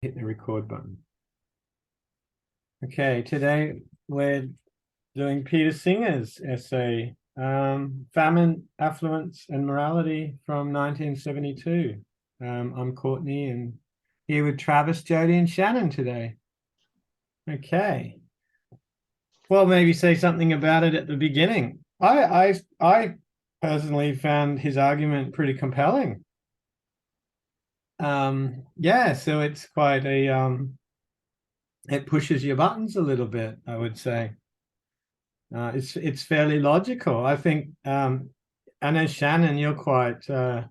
hit the record button. Okay, today we're doing Peter Singer's essay, Famine, Affluence and Morality from 1972. I'm Courtney and here with Travis, Jody and Shannon today. Okay. Well, maybe say something about it at the beginning. I personally found his argument pretty compelling. Yeah, so it's quite a it pushes your buttons a little bit, I would say. It's fairly logical. I think I know Shannon, you're quite the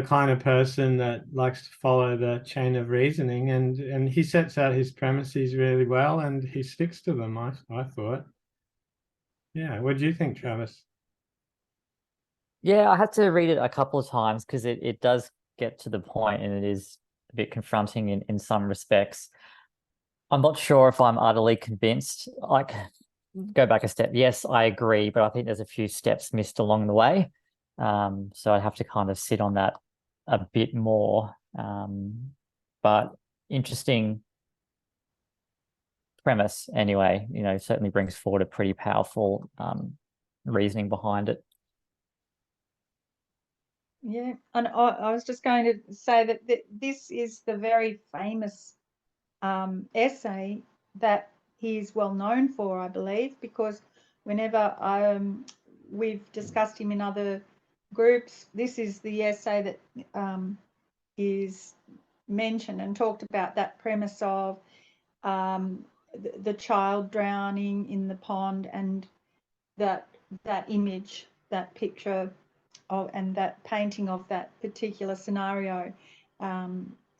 kind of person that likes to follow the chain of reasoning, and he sets out his premises really well and he sticks to them, I thought. Yeah, what do you think, Travis? Yeah, I had to read it a couple of times because it does get to the point and it is a bit confronting in some respects. I'm not sure if I'm utterly convinced. Like, go back a step. Yes, I agree, but I think there's a few steps missed along the way. So I'd have to kind of sit on that a bit more. But interesting premise anyway, certainly brings forward a pretty powerful reasoning behind it. Yeah, and I was just going to say that this is the very famous essay that he's well known for, I believe, because whenever we've discussed him in other groups, this is the essay that is mentioned and talked about, that premise of the child drowning in the pond and that image, that picture of, and that painting of that particular scenario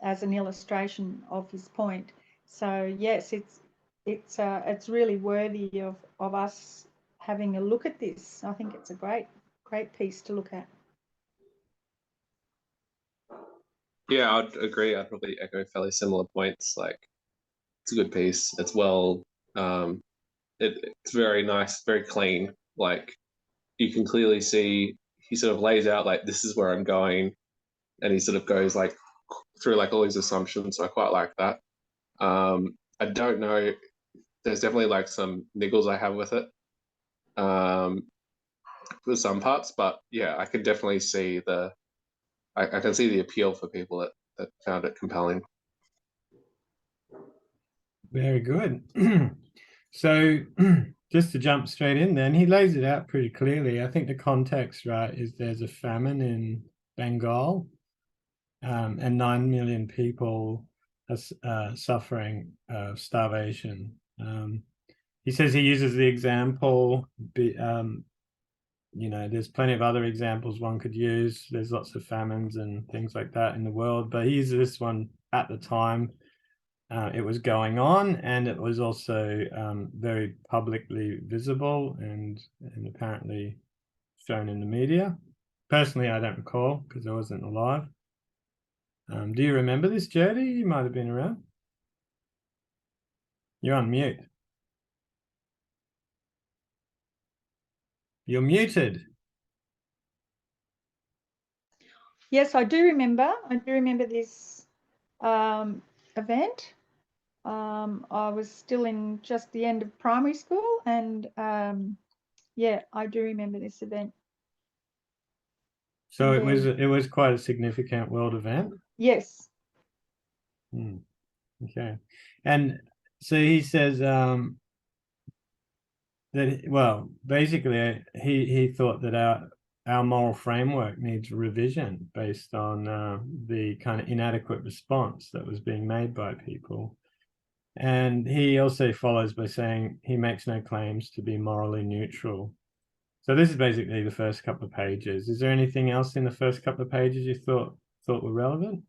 as an illustration of his point. So yes, it's really worthy of us having a look at this. I think it's a great piece to look at. Yeah, I'd agree. I'd probably echo fairly similar points. Like, it's a good piece. It's well, it's very nice, very clean. Like, you can clearly see he sort of lays out like, this is where I'm going, and he sort of goes like through like all his assumptions. So I quite like that. I don't know. There's definitely like some niggles I have with it, for some parts, but yeah, I can definitely see I can see the appeal for people that found it compelling. Very good. So just to jump straight in then, he lays it out pretty clearly. I think the context, right, is there's a famine in Bengal, and 9 million people are suffering starvation. He says he uses the example, there's plenty of other examples one could use. There's lots of famines and things like that in the world, but he uses this one at the time. It was going on, and it was also very publicly visible and apparently shown in the media. Personally, I don't recall because I wasn't alive. Do you remember this, Jody? You might have been around. You're on mute. You're muted. Yes, I do remember. I do remember this event. I was still in just the end of primary school, and yeah, I do remember this event. So it was quite a significant world event. Yes. Okay, and so he says that, well, basically he thought that our moral framework needs revision based on the kind of inadequate response that was being made by people. And he also follows by saying he makes no claims to be morally neutral. So this is basically the first couple of pages. Is there anything else in the first couple of pages you thought were relevant?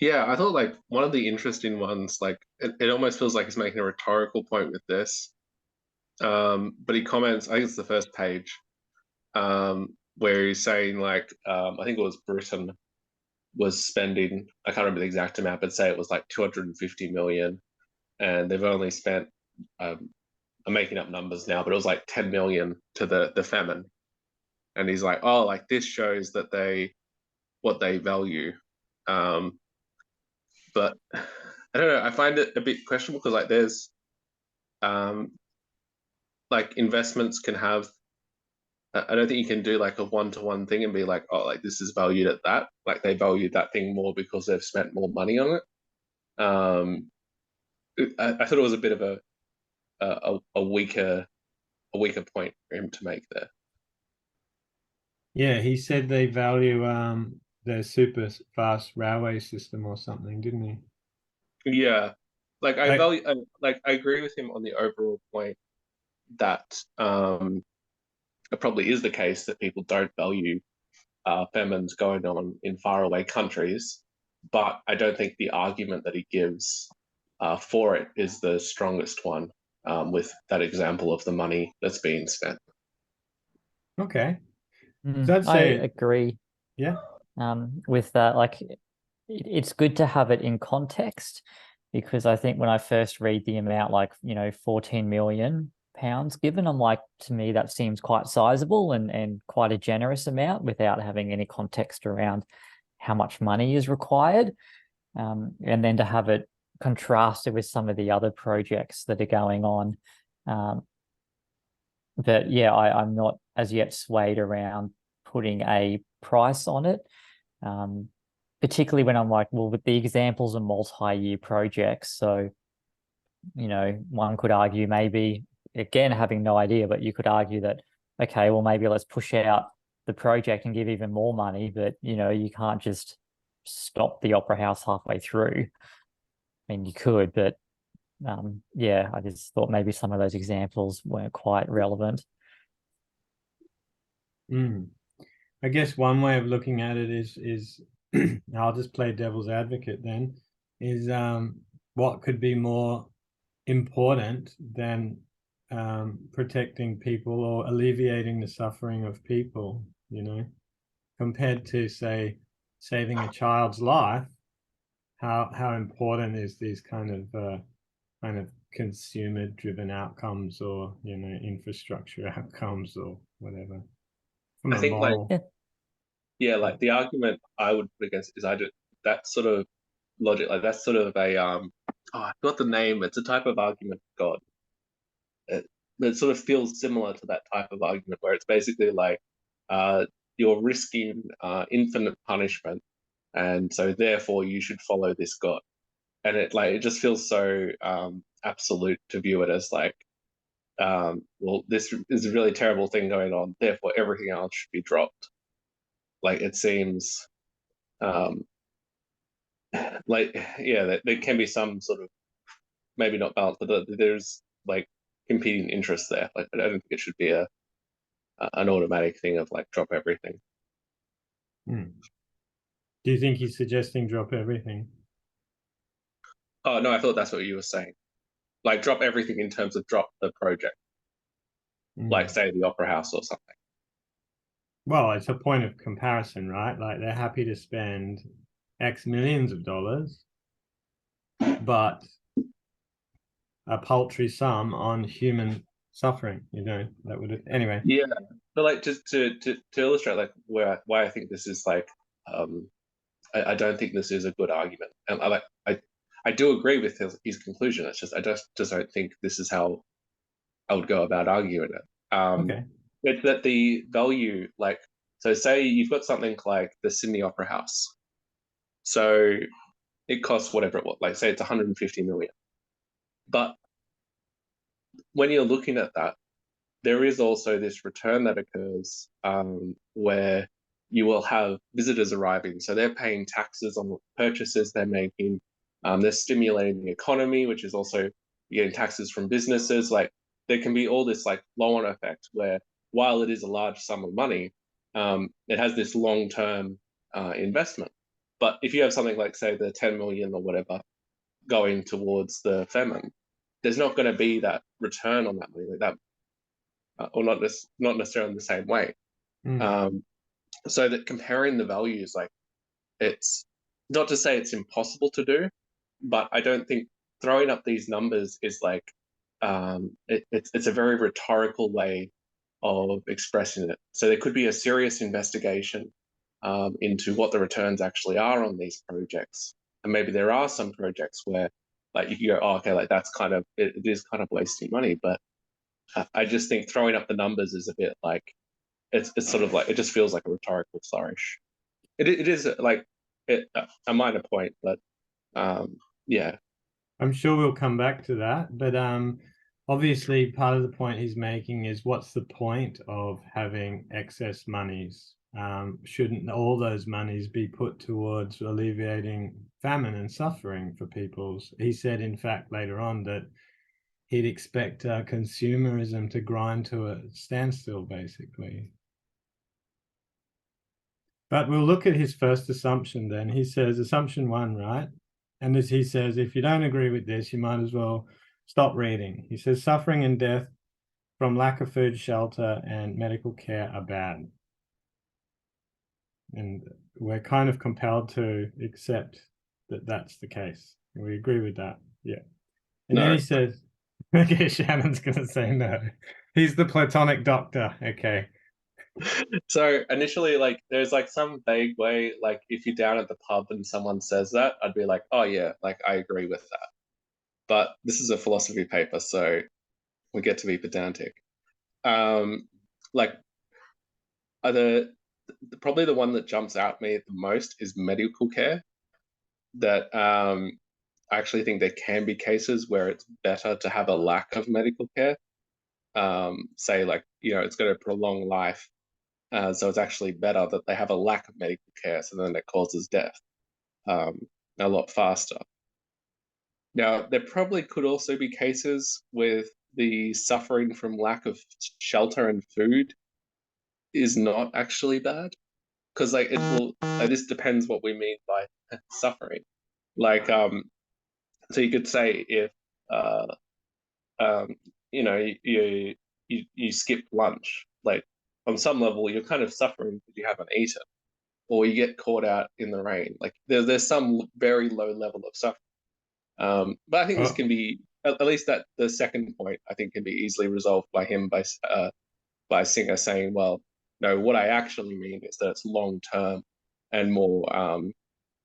Yeah, I thought like one of the interesting ones, like it almost feels like he's making a rhetorical point with this. But he comments, I think it's the first page, where he's saying like, I think it was Britain was spending, I can't remember the exact amount, but say it was like 250 million, and they've only spent, I'm making up numbers now, but it was like 10 million to the famine. And he's like, oh, like this shows that what they value. but I don't know. I find it a bit questionable because like there's like investments can have. I don't think you can do like a one-to-one thing and be like, oh, like this is valued at that. Like they valued that thing more because they've spent more money on it. I thought it was a bit of a weaker point for him to make there. Yeah, he said they value their super fast railway system or something, didn't he? Yeah, like I Like, value, like I agree with him on the overall point that it probably is the case that people don't value famines going on in faraway countries, but I don't think the argument that he gives for it is the strongest one, with that example of the money that's being spent. okay. So I'd I say, agree yeah. with that. Like, it's good to have it in context, because I think when I first read the amount, like, 14 million pounds given, I'm like, to me, that seems quite sizable and quite a generous amount without having any context around how much money is required. And then to have it contrasted with some of the other projects that are going on. But yeah, I'm not as yet swayed around putting a price on it. Particularly when I'm like, well, with the examples of multi-year projects. So, one could argue, maybe, again, having no idea, but you could argue that, okay, well, maybe let's push out the project and give even more money, but, you can't just stop the Opera House halfway through. I mean, you could, but yeah, I just thought maybe some of those examples weren't quite relevant. I guess one way of looking at it is I'll just play devil's advocate then, is what could be more important than protecting people or alleviating the suffering of people, compared to, say, saving a child's life. How important is these kind of consumer driven outcomes, or infrastructure outcomes, or whatever, from I a think like moral. yeah, like the argument I would put against is that sort of logic, like that's sort of a I forgot the name. It's a type of argument of God. It sort of feels similar to that type of argument where it's basically like uh, you're risking infinite punishment, and so therefore you should follow this God. And it just feels so absolute to view it as like, well, this is a really terrible thing going on, therefore everything else should be dropped. Like it seems like yeah, there can be some sort of maybe not balance, but there's like competing interests there. Like I don't think it should be an automatic thing of like drop everything. Do you think he's suggesting drop everything? Oh no, I thought that's what you were saying. Like drop everything in terms of drop the project, like say the Opera House or something. Well, it's a point of comparison, right? Like they're happy to spend X millions of dollars, but a paltry sum on human suffering. That would anyway. Yeah, but like just to illustrate like why I think this is like I don't think this is a good argument, and I do agree with his conclusion. It's just I just don't think this is how I would go about arguing it. Okay. It's that the value, like, so say you've got something like the Sydney Opera House, so it costs whatever it was, like say it's 150 million, but when you're looking at that, there is also this return that occurs where you will have visitors arriving. So they're paying taxes on the purchases they're making. They're stimulating the economy, which is also getting taxes from businesses. Like there can be all this like flow-on effect where while it is a large sum of money, it has this long-term investment. But if you have something like, say, the 10 million or whatever going towards the famine, there's not going to be that return on that money, like that or not necessarily in the same way. So that comparing the values, like it's not to say it's impossible to do, but I don't think throwing up these numbers is like it's a very rhetorical way of expressing it. So there could be a serious investigation into what the returns actually are on these projects, And maybe there are some projects where like you go, oh, okay, like that's kind of it is kind of wasting money. But I just think throwing up the numbers is a bit like it's sort of like it just feels like a rhetorical flourish. It is like a minor point, but yeah. I'm sure we'll come back to that, but obviously part of the point he's making is what's the point of having excess monies? Shouldn't all those monies be put towards alleviating famine and suffering for peoples? He said, in fact, later on that he'd expect consumerism to grind to a standstill, basically. But we'll look at his first assumption then. He says, assumption 1, right? And as he says, if you don't agree with this, you might as well stop reading. He says, suffering and death from lack of food, shelter, and medical care are bad. And we're kind of compelled to accept that that's the case. We agree with that. Yeah. And then he says, okay, Shannon's going to say no. He's the Platonic doctor. Okay. So initially, like, there's like some vague way, like, if you're down at the pub and someone says that, I'd be like, oh yeah, like I agree with that. But this is a philosophy paper, so we get to be pedantic. Like, probably the one that jumps out at me the most is medical care. That I actually think there can be cases where it's better to have a lack of medical care. Say, like, it's going to prolong life. So it's actually better that they have a lack of medical care, so then it causes death a lot faster. Now, there probably could also be cases with the suffering from lack of shelter and food is not actually bad, because like this depends what we mean by suffering. Like, so you could say if you skip lunch, like on some level you're kind of suffering because you haven't eaten, or you get caught out in the rain. Like there's some very low level of suffering. But I think this can be at least that the second point I think can be easily resolved by him by Singer saying, well, no, what I actually mean is that it's long term and more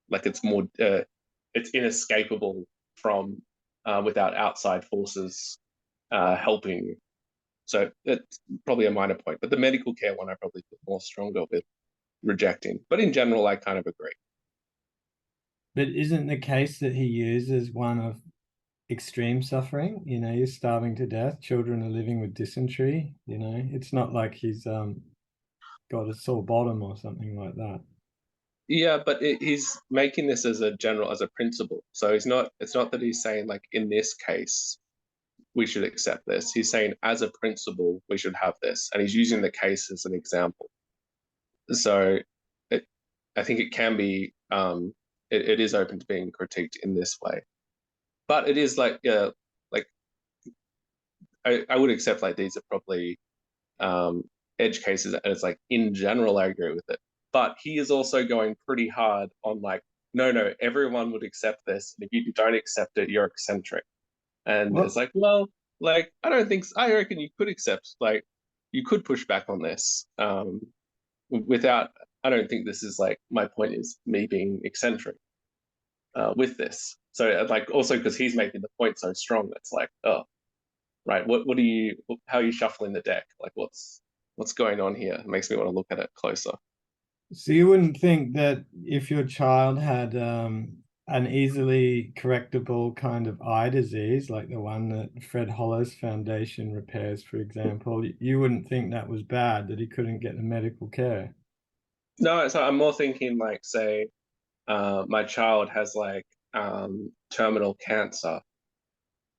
like it's more it's inescapable from without outside forces helping. So it's probably a minor point, but the medical care one I probably feel more stronger with rejecting. But in general, I kind of agree. But isn't the case that he uses one of extreme suffering? You're starving to death. Children are living with dysentery. It's not like he's got a sore bottom or something like that. Yeah, but he's making this as a principle. So it's not that he's saying like in this case we should accept this. He's saying as a principle we should have this, and he's using the case as an example. So I think it can be it is open to being critiqued in this way, but it is like like I would accept like these are probably edge cases, and it's like in general I agree with it, but he is also going pretty hard on like no, everyone would accept this, and if you don't accept it you're eccentric. And it's like, well, like I don't think so. I reckon you could accept, like you could push back on this without. I don't think this is like my point is me being eccentric with this. So like also because he's making the point so strong, it's like, oh, right, how are you shuffling the deck? Like what's going on here? It makes me want to look at it closer. So you wouldn't think that if your child had an easily correctable kind of eye disease, like the one that Fred Hollows Foundation repairs, for example, you wouldn't think that was bad, that he couldn't get the medical care? No, so I'm more thinking like, say, my child has like terminal cancer,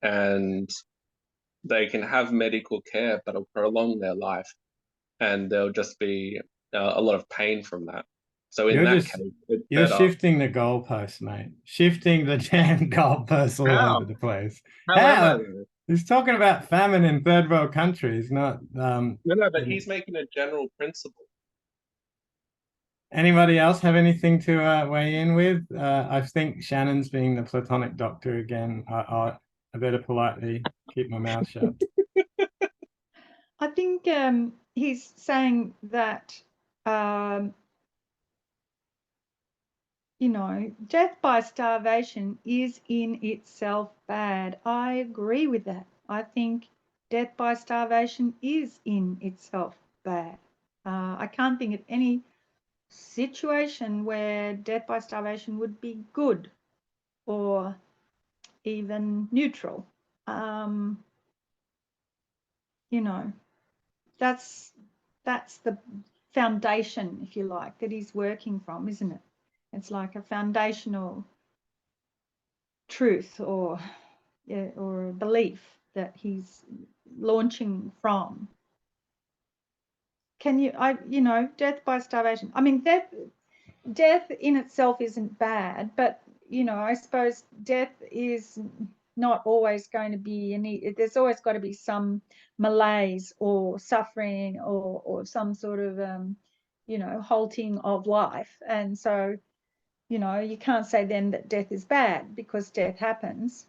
and they can have medical care, but it'll prolong their life, and there'll just be a lot of pain from that. So in that case, it's you're better. shifting the goalposts, mate. Shifting the damn goalposts all over the place. How? He's talking about famine in third world countries, not No, but he's making a general principle. Anybody else have anything to weigh in with? I think Shannon's being the Platonic doctor again. I better politely keep my mouth shut. I think he's saying that you know, death by starvation is in itself bad. I agree with that. I think death by starvation is in itself bad. I can't think of any situation where death by starvation would be good or even neutral. You know, that's the foundation, if you like, that he's working from, isn't it? It's like a foundational truth or a belief that he's launching from. Can you, death by starvation. I mean, death in itself isn't bad, but I suppose death is not always going to be there's always got to be some malaise or suffering or some sort of halting of life. And so you can't say then that death is bad, because death happens.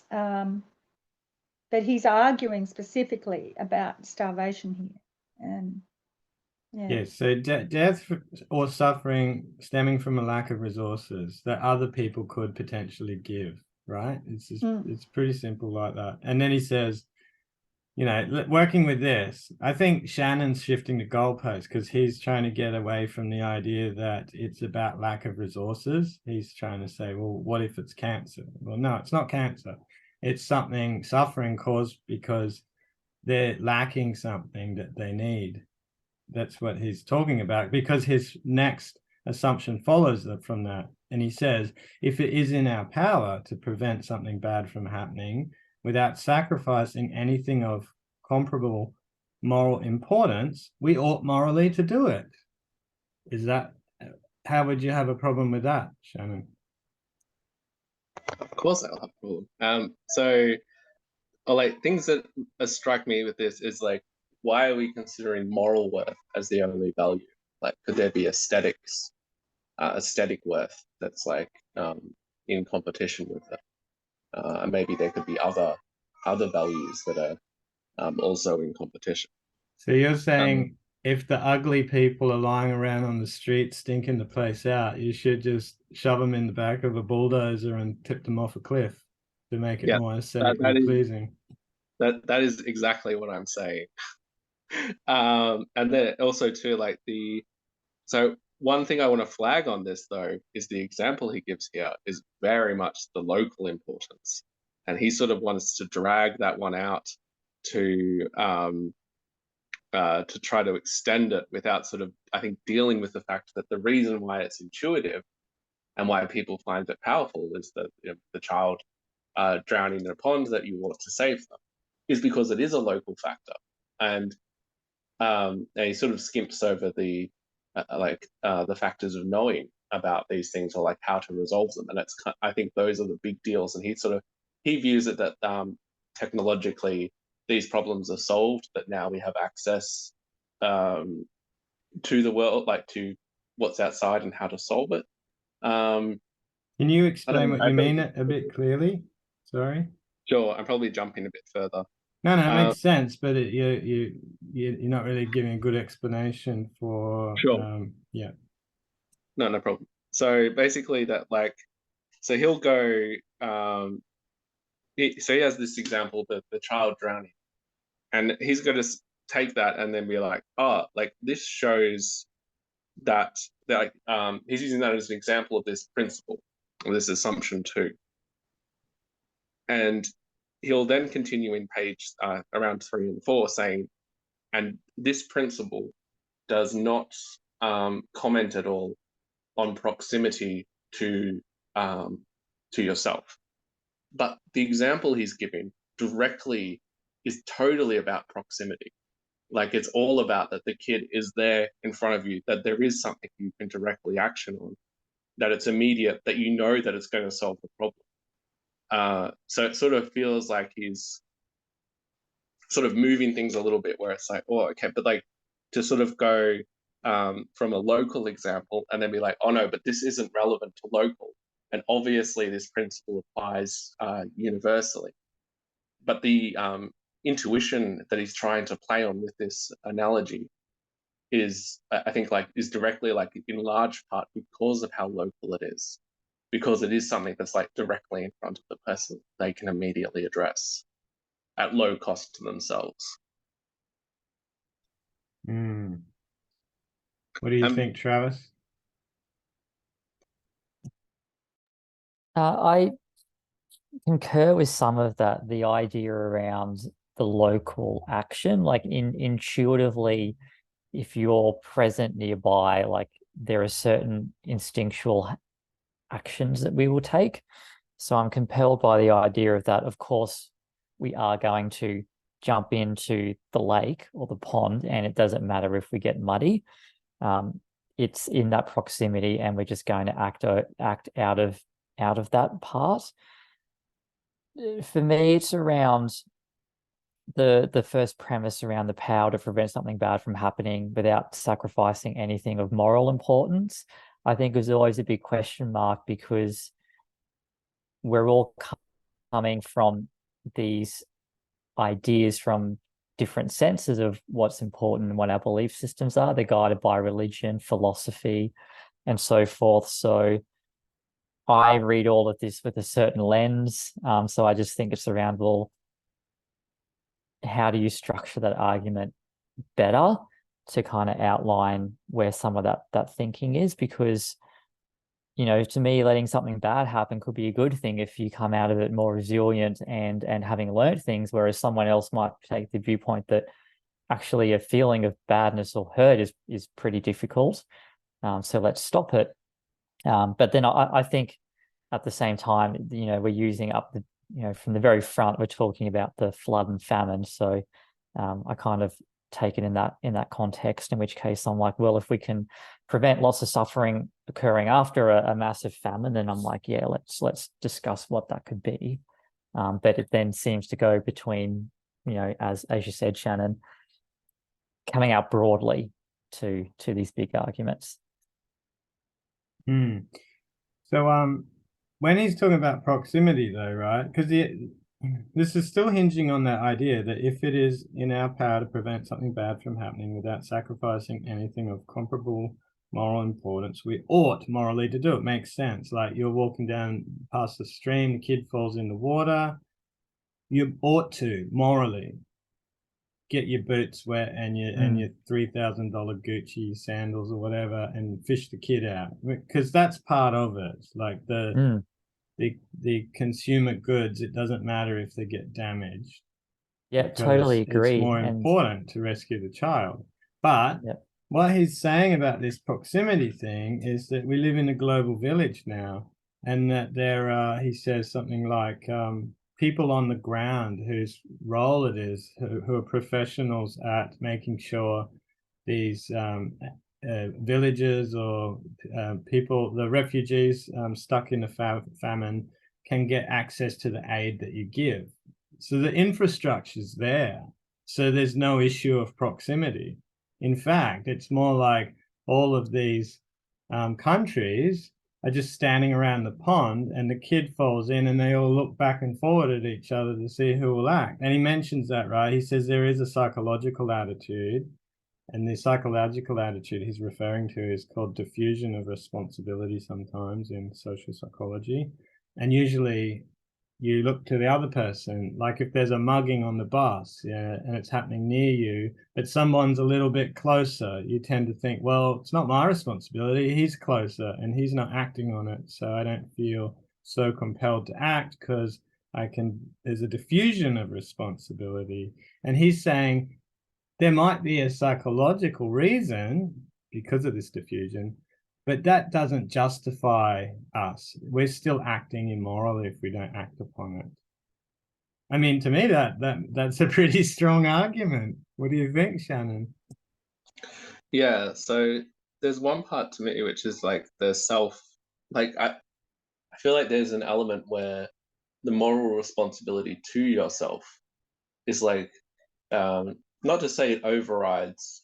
But he's arguing specifically about starvation here. And Yes, so death or suffering stemming from a lack of resources that other people could potentially give, right? It's pretty simple like that. And then he says, working with this, I think Shannon's shifting the goalpost, because he's trying to get away from the idea that it's about lack of resources. He's trying to say, well, what if it's cancer? Well, no, it's not cancer. It's suffering caused because they're lacking something that they need. That's what he's talking about, because his next assumption follows from that. And he says, if it is in our power to prevent something bad from happening without sacrificing anything of comparable moral importance, we ought morally to do it. How would you have a problem with that, Shannon? Of course I'll have a problem. Things that strike me with this is like, why are we considering moral worth as the only value? Like, could there be aesthetic worth that's like in competition with it? And maybe there could be other values that are also in competition. So you're saying if the ugly people are lying around on the street stinking the place out, you should just shove them in the back of a bulldozer and tip them off a cliff to make it more aesthetically pleasing. That is exactly what I'm saying. And then also too, so one thing I want to flag on this though is the example he gives here is very much the local importance, and he sort of wants to drag that one out to try to extend it without sort of, I think, dealing with the fact that the reason why it's intuitive and why people find it powerful is that the child drowning in a pond that you want to save them is because it is a local factor. And he sort of skimps over the factors of knowing about these things, or like how to resolve them. And I think those are the big deals. And he views it that technologically these problems are solved, that now we have access to the world, like to what's outside and how to solve it. Can you explain what you mean a bit clearly? Sorry. Sure, I'm probably jumping a bit further. No, it makes sense, but you're not really giving a good explanation for. Sure. Yeah. No problem. So basically, so he'll go. So he has this example, the child drowning, and he's going to take that and then be like, oh, like this shows that he's using that as an example of this principle, or this assumption too. And he'll then continue in page around 3 and 4 saying, and this principle does not comment at all on proximity to yourself. But the example he's giving directly is totally about proximity. Like, it's all about that the kid is there in front of you, that there is something you can directly action on, that it's immediate, that you know that it's going to solve the problem. So it sort of feels like he's sort of moving things a little bit, where it's like, oh, okay, but like to sort of go from a local example and then be like, oh no, but this isn't relevant to local. And obviously this principle applies universally. But the intuition that he's trying to play on with this analogy is, I think, like, is directly, like, in large part because of how local it is, because it is something that's like directly in front of the person they can immediately address at low cost to themselves. Mm. What do you think, Travis? I concur with some of that, the idea around the local action, like intuitively, if you're present nearby, like there are certain instinctual actions that we will take. So I'm compelled by the idea of that. Of course, we are going to jump into the lake or the pond, and it doesn't matter if we get muddy. It's in that proximity, and we're just going to act out of that part. For me, it's around the first premise around the power to prevent something bad from happening without sacrificing anything of moral importance. I think is always a big question mark, because we're all coming from these ideas from different senses of what's important and what our belief systems are. They're guided by religion, philosophy, and so forth. So I read all of this with a certain lens. So I just think it's around, well, how do you structure that argument better to kind of outline where some of that thinking is? Because, you know, to me, letting something bad happen could be a good thing if you come out of it more resilient and having learned things, whereas someone else might take the viewpoint that actually a feeling of badness or hurt is pretty difficult. So let's stop it. But then I think at the same time, you know, we're using up the, you know, from the very front, we're talking about the flood and famine. So I kind of take it in that context, in which case I'm like, well, if we can prevent lots of suffering occurring after a massive famine, then I'm like, yeah, let's discuss what that could be. But it then seems to go between, you know, as you said, Shannon, coming out broadly to these big arguments. So when he's talking about proximity, though, right? Because this is still hinging on that idea that if it is in our power to prevent something bad from happening without sacrificing anything of comparable moral importance, we ought morally to do it. Makes sense. Like you're walking down past the stream, the kid falls in the water. You ought to morally get your boots wet and your $3,000 Gucci sandals or whatever and fish the kid out, because that's part of it. Like the consumer goods, it doesn't matter if they get damaged. Yeah, totally agree. It's more important to rescue the child. But what he's saying about this proximity thing is that we live in a global village now, and that there are, he says something like, people on the ground whose role it is, who are professionals at making sure these villages or people, the refugees stuck in the famine, can get access to the aid that you give. So the infrastructure is there. So there's no issue of proximity. In fact, it's more like all of these countries are just standing around the pond, and the kid falls in and they all look back and forward at each other to see who will act. And he mentions that, right? He says there is a psychological attitude, and the psychological attitude he's referring to is called diffusion of responsibility sometimes in social psychology. And usually you look to the other person, like if there's a mugging on the bus, and it's happening near you, but someone's a little bit closer, you tend to think, well, it's not my responsibility, he's closer and he's not acting on it, so I don't feel so compelled to act because there's a diffusion of responsibility. And he's saying there might be a psychological reason because of this diffusion, but that doesn't justify us. We're still acting immorally if we don't act upon it. I mean, to me, that's a pretty strong argument. What do you think, Shannon? Yeah, so there's one part to me which is like the self, like I feel like there's an element where the moral responsibility to yourself is like, not to say it overrides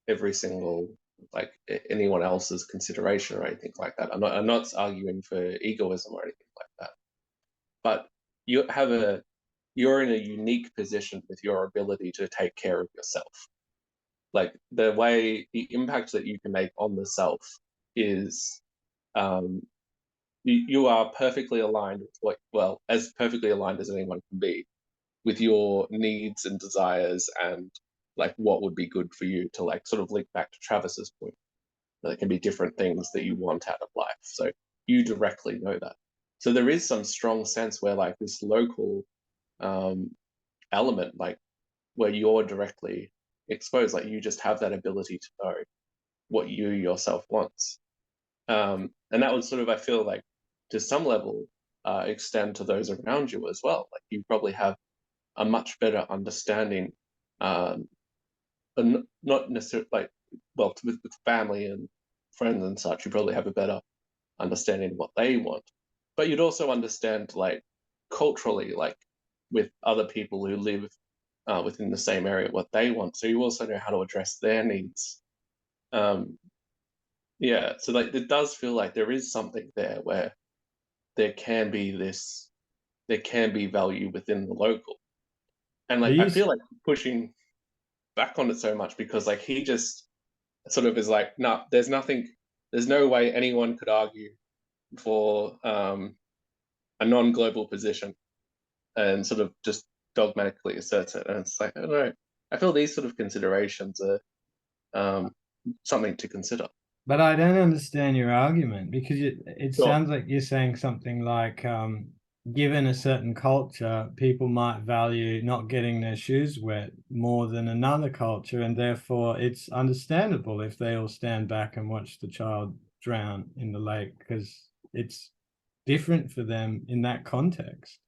every single, like anyone else's consideration or anything like that. I'm not arguing for egoism or anything like that. But you're in a unique position with your ability to take care of yourself. like the impact that you can make on the self is you are perfectly aligned with as perfectly aligned as anyone can be with your needs and desires and like what would be good for you, to like sort of link back to Travis's point. There can be different things that you want out of life. So you directly know that. So there is some strong sense where like this local element, like where you're directly exposed, like you just have that ability to know what you yourself wants. And that would sort of, I feel like, to some level, extend to those around you as well. Like you probably have a much better understanding, but not necessarily like, well, with family and friends and such, you probably have a better understanding of what they want. But you'd also understand, like, culturally, like with other people who live within the same area, what they want. So you also know how to address their needs. Yeah, so like it does feel like there is something there where there can be value within the local. And like I feel like pushing back on it so much because like he just sort of is like, no, there's no way anyone could argue for a non-global position and sort of just dogmatically asserts it. And it's like, I don't know. I feel these sort of considerations are something to consider. But I don't understand your argument, because it Sure. sounds like you're saying something like, given a certain culture, people might value not getting their shoes wet more than another culture, and therefore it's understandable if they all stand back and watch the child drown in the lake, because it's different for them in that context.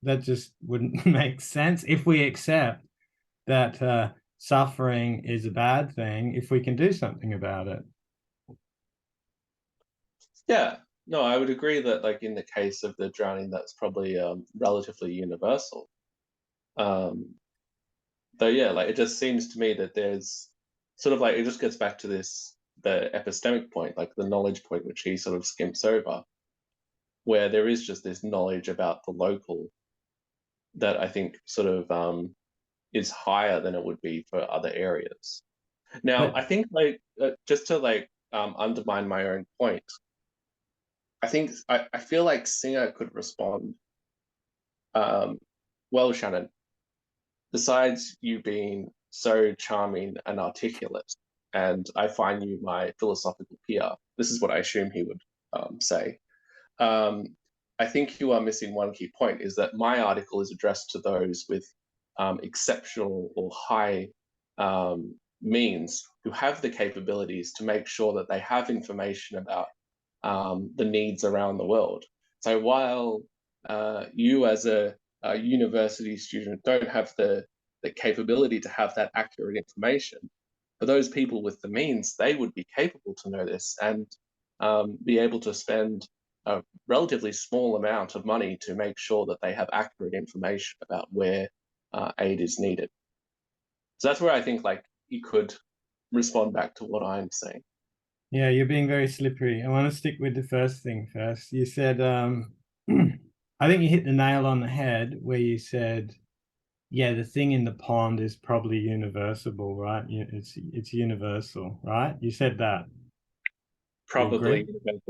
That just wouldn't make sense if we accept that suffering is a bad thing, if we can do something about it. Yeah, no, I would agree that like in the case of the drowning, that's probably relatively universal. Though yeah, like it just seems to me that there's sort of like, it just gets back to the epistemic point, like the knowledge point, which he sort of skimps over, where there is just this knowledge about the local that I think sort of is higher than it would be for other areas. Now, I think like just to like undermine my own point, I feel like Singer could respond. Well, Shannon, besides you being so charming and articulate, and I find you my philosophical peer, this is what I assume he would say. I think you are missing one key point, is that my article is addressed to those with exceptional or high means, who have the capabilities to make sure that they have information about the needs around the world. So while you as a university student don't have the capability to have that accurate information, for those people with the means, they would be capable to know this and be able to spend a relatively small amount of money to make sure that they have accurate information about where aid is needed. So that's where I think like you could respond back to what I'm saying. Yeah, you're being very slippery. I want to stick with the first thing first. You said, I think you hit the nail on the head where you said, yeah, the thing in the pond is probably universal, right? It's universal, right? You said that. Probably universal.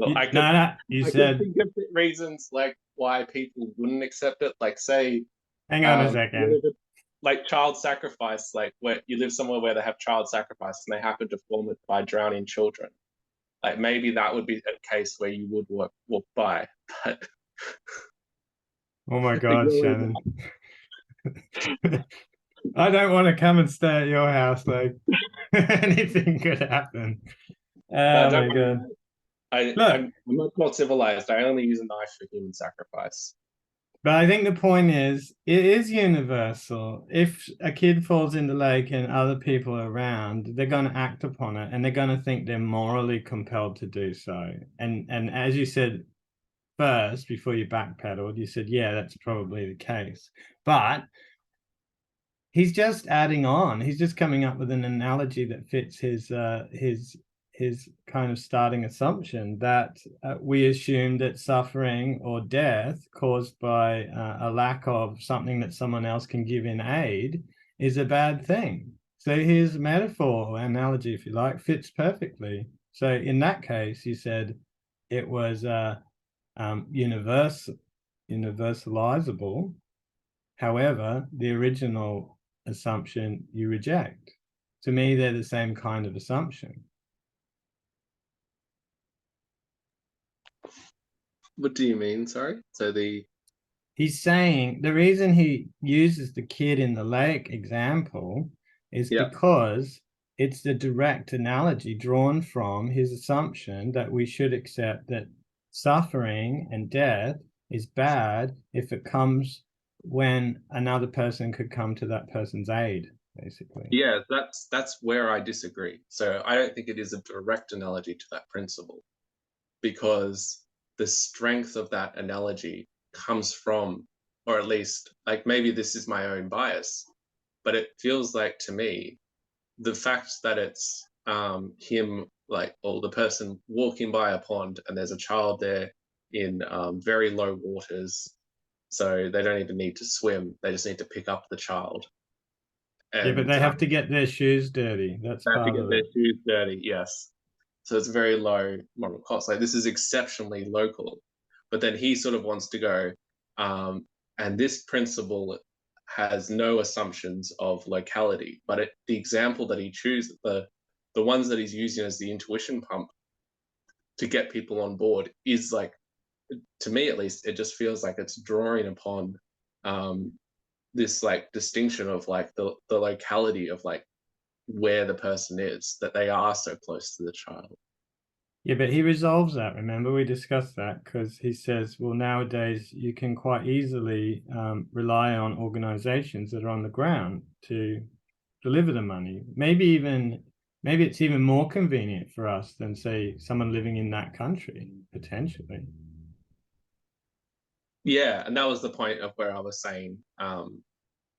You I said, could think of reasons like why people wouldn't accept it. Like say, hang on a second. Like child sacrifice, like where you live somewhere where they have child sacrifice and they happen to form it by drowning children. Like maybe that would be a case where you would walk by. But oh my God, Shannon. I don't want to come and stay at your house. Like anything could happen. Oh my God. I'm much more civilized. I only use a knife for human sacrifice. But I think the point is, it is universal. If a kid falls in the lake and other people are around, they're going to act upon it, and they're going to think they're morally compelled to do so. And as you said first, before you backpedaled, you said, yeah, that's probably the case. But he's just adding on. He's just coming up with an analogy that fits his kind of starting assumption that we assume that suffering or death caused by a lack of something that someone else can give in aid is a bad thing. So his metaphor or analogy, if you like, fits perfectly. So in that case, he said it was universalizable. However, the original assumption you reject. To me, they're the same kind of assumption. What do you mean? Sorry. So He's saying the reason he uses the kid in the lake example is yeah. because it's the direct analogy drawn from his assumption that we should accept that suffering and death is bad if it comes when another person could come to that person's aid, basically. Yeah, that's where I disagree. So I don't think it is a direct analogy to that principle, because the strength of that analogy comes from, or at least, like, maybe this is my own bias, but it feels like to me the fact that it's him, like, or the person walking by a pond and there's a child there in very low waters, so they don't even need to swim, they just need to pick up the child. Yeah, but And they have to get their shoes dirty. That's they have to part get of their it. shoes dirty, yes. So it's very low moral cost. Like, this is exceptionally local. But then he sort of wants to go, and this principle has no assumptions of locality. But the example that he chooses, the ones that he's using as the intuition pump to get people on board, is like, to me at least, it just feels like it's drawing upon this like distinction of like the locality of like where the person is, that they are so close to the child. Yeah, but he resolves that. Remember, we discussed that because he says, well, nowadays you can quite easily rely on organizations that are on the ground to deliver the money. Maybe it's even more convenient for us than, say, someone living in that country, potentially. Yeah, and that was the point of where I was saying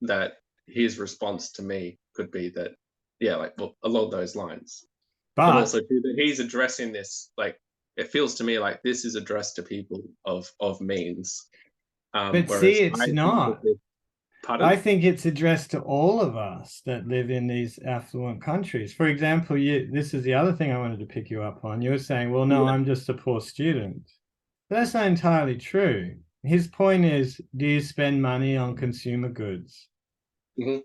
that his response to me could be that, yeah, like, well, along those lines. But But also too, that he's addressing this, like, it feels to me like this is addressed to people of means. see, Whereas it's I think that not. this, I pardon? think it's addressed to all of us that live in these affluent countries. For example, this is the other thing I wanted to pick you up on. You were saying, well, no, Yeah. I'm just a poor student. That's not entirely true. His point is, do you spend money on consumer goods? Mm-hmm.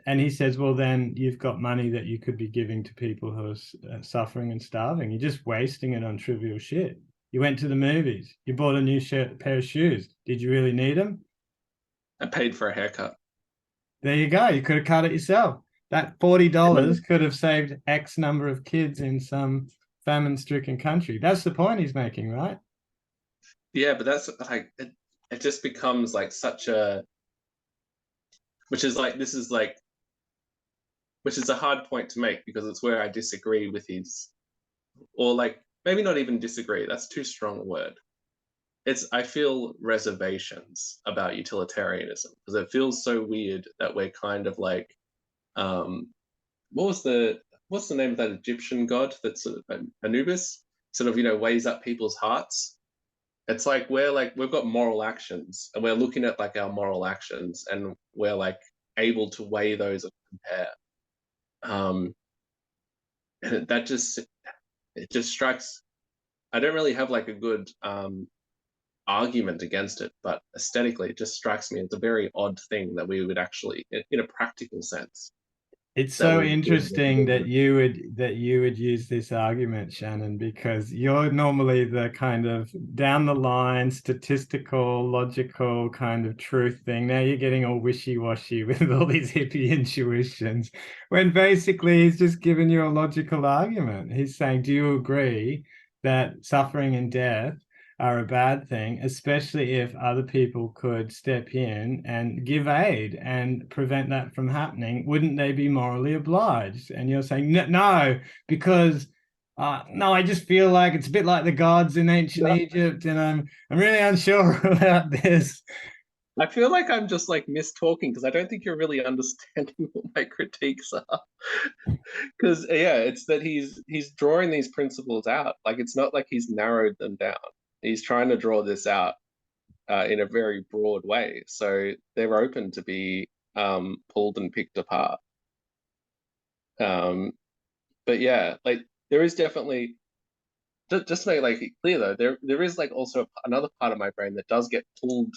And he says, well, then you've got money that you could be giving to people who are suffering and starving. You're just wasting it on trivial shit. You went to the movies. You bought a new pair of shoes. Did you really need them? I paid for a haircut. There you go. You could have cut it yourself. That $40 could have saved X number of kids in some famine-stricken country. That's the point he's making, right? Yeah, but that's like it just becomes like such a, which is like, this is like, which is a hard point to make, because it's where I disagree with his, or like, maybe not even disagree, that's too strong a word. It's, I feel reservations about utilitarianism, because it feels so weird that we're kind of like, um what was what's the name of that Egyptian god that's sort of Anubis, sort of, weighs up people's hearts. It's like we've got moral actions, and we're looking at like our moral actions, and we're like able to weigh those and compare. And that just, it just strikes. I don't really have like a good argument against it, but aesthetically, it just strikes me as a very odd thing that we would actually, in a practical sense, It's that so we would interesting that you would use this argument, Shannon, because you're normally the kind of down the line, statistical, logical kind of truth thing. Now you're getting all wishy-washy with all these hippie intuitions, when basically he's just giving you a logical argument. He's saying, do you agree that suffering and death are a bad thing, especially if other people could step in and give aid and prevent that from happening? Wouldn't they be morally obliged? And you're saying, no, because no, I just feel like it's a bit like the gods in ancient Egypt, and I'm really unsure about this. I feel like I'm just like mistalking, because I don't think you're really understanding what my critiques are. Because yeah, it's that he's drawing these principles out. Like, it's not like he's narrowed them down. He's trying to draw this out in a very broad way, so they're open to be pulled and picked apart. But yeah, like there is definitely, just to make like it clear though, there is like also another part of my brain that does get pulled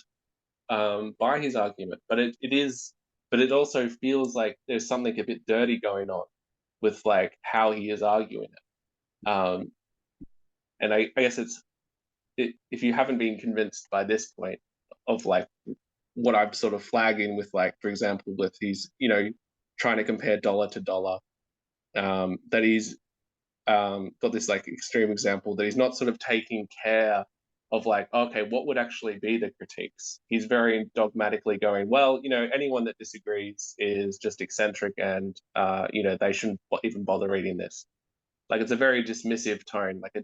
by his argument, but it also feels like there's something a bit dirty going on with like how he is arguing it. And I guess if you haven't been convinced by this point of like what I'm sort of flagging with, like, for example, with he's, trying to compare dollar to dollar, that he's got this like extreme example that he's not sort of taking care of, like, okay, what would actually be the critiques? He's very dogmatically going, well, anyone that disagrees is just eccentric and, they shouldn't even bother reading this. Like, it's a very dismissive tone. Like,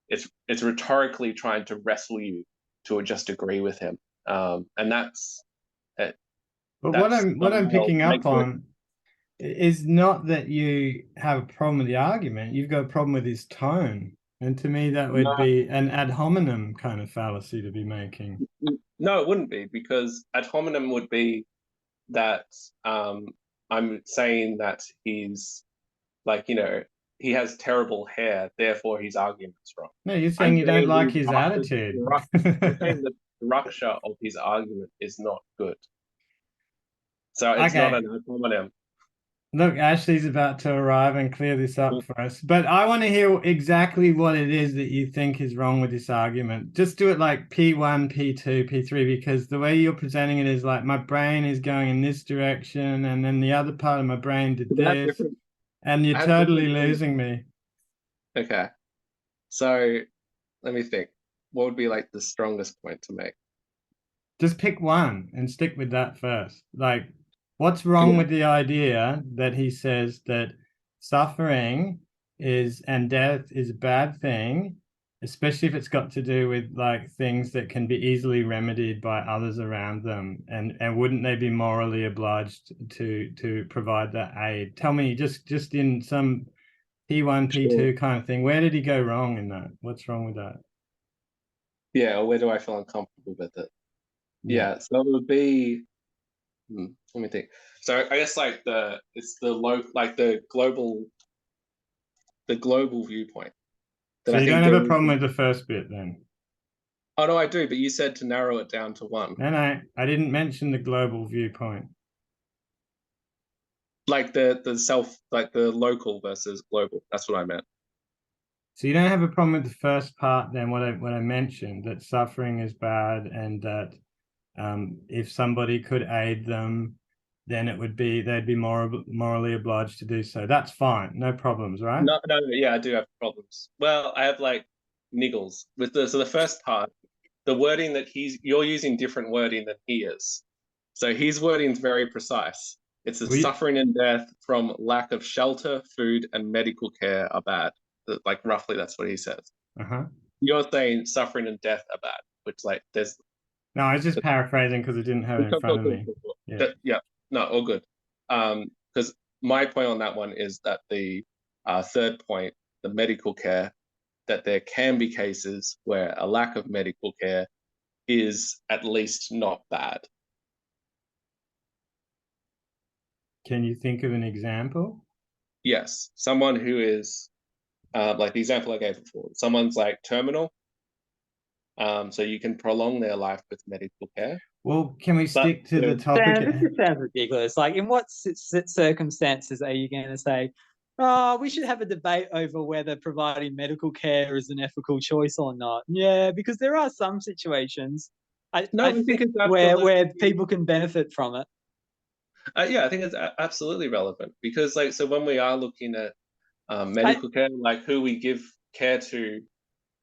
it's rhetorically trying to wrestle you to just agree with him. And that's it. But That's what I'm picking up makes it- on is not that you have a problem with the argument, you've got a problem with his tone. And to me, that would No. be an ad hominem kind of fallacy to be making. No, it wouldn't be, because ad hominem would be that I'm saying that he's like, he has terrible hair, therefore his argument's wrong. No, you're I'm saying you don't like the his attitude. I'm saying the structure of his argument is not good. So it's not Okay. an ad hominem. Look, Ashley's about to arrive and clear this up for us, but I want to hear exactly what it is that you think is wrong with this argument. Just do it like P1, P2, P3, because the way you're presenting it is like my brain is going in this direction, and then the other part of my brain did this, and you're totally losing me. Okay. So let me think. What would be like the strongest point to make? Just pick one and stick with that first. Like, what's wrong with the idea that he says that suffering and death is a bad thing, especially if it's got to do with like things that can be easily remedied by others around them, and wouldn't they be morally obliged to provide that aid? Tell me, just in some P1, P2 kind of thing, where did he go wrong in that? What's wrong with that? Yeah, or where do I feel uncomfortable with it? Yeah, so it would be, let me think. So I guess like the global viewpoint. So you don't have a problem with the first bit then? Oh no, I do, but you said to narrow it down to one. No, I didn't mention the global viewpoint. Like the local versus global. That's what I meant. So you don't have a problem with the first part then, what I mentioned, that suffering is bad, and that if somebody could aid them, then they'd be morally obliged to do so. That's fine, no problems, right? No, yeah, I do have problems. Well, I have like niggles with the first part, the wording that you're using different wording than he is. So his wording is very precise. It's the suffering and death from lack of shelter, food, and medical care are bad. Like roughly, that's what he says. You're saying suffering and death are bad, which like there's. No, I was just paraphrasing because I didn't have it in front of me. Yeah, no, all good. Because my point on that one is that the third point, the medical care, that there can be cases where a lack of medical care is at least not bad. Can you think of an example? Yes, someone who is like the example I gave before. Someone's like terminal, so you can prolong their life with medical care. Well, can we stick to the topic? This sounds ridiculous. Like, in what circumstances are you going to say, oh, we should have a debate over whether providing medical care is an ethical choice or not? Yeah, because there are some situations I think where people can benefit from it. Yeah, I think it's absolutely relevant, because like, so when we are looking at medical care, like who we give care to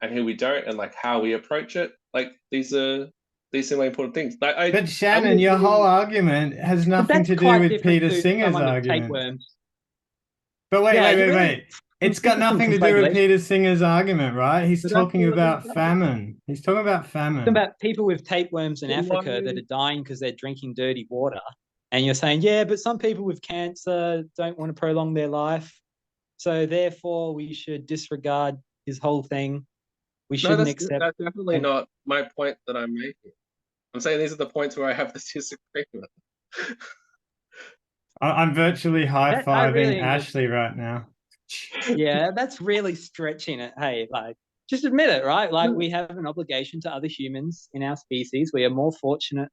and who we don't, and like how we approach it, like these are important things. But Shannon, your whole argument has nothing to do with Peter Singer's argument. But wait. It's got nothing to do with Peter Singer's argument, right? He's talking about famine. He's talking about famine. Talking about people with tapeworms in Africa that are dying because they're drinking dirty water. And you're saying, yeah, but some people with cancer don't want to prolong their life. So therefore, we should disregard his whole thing. We shouldn't accept. That's definitely not my point that I'm making. I'm saying these are the points where I have this disagreement. I'm virtually I high-fiving really Ashley right now. Yeah, that's really stretching it. Hey, like, just admit it, right? Like, we have an obligation to other humans in our species. We are more fortunate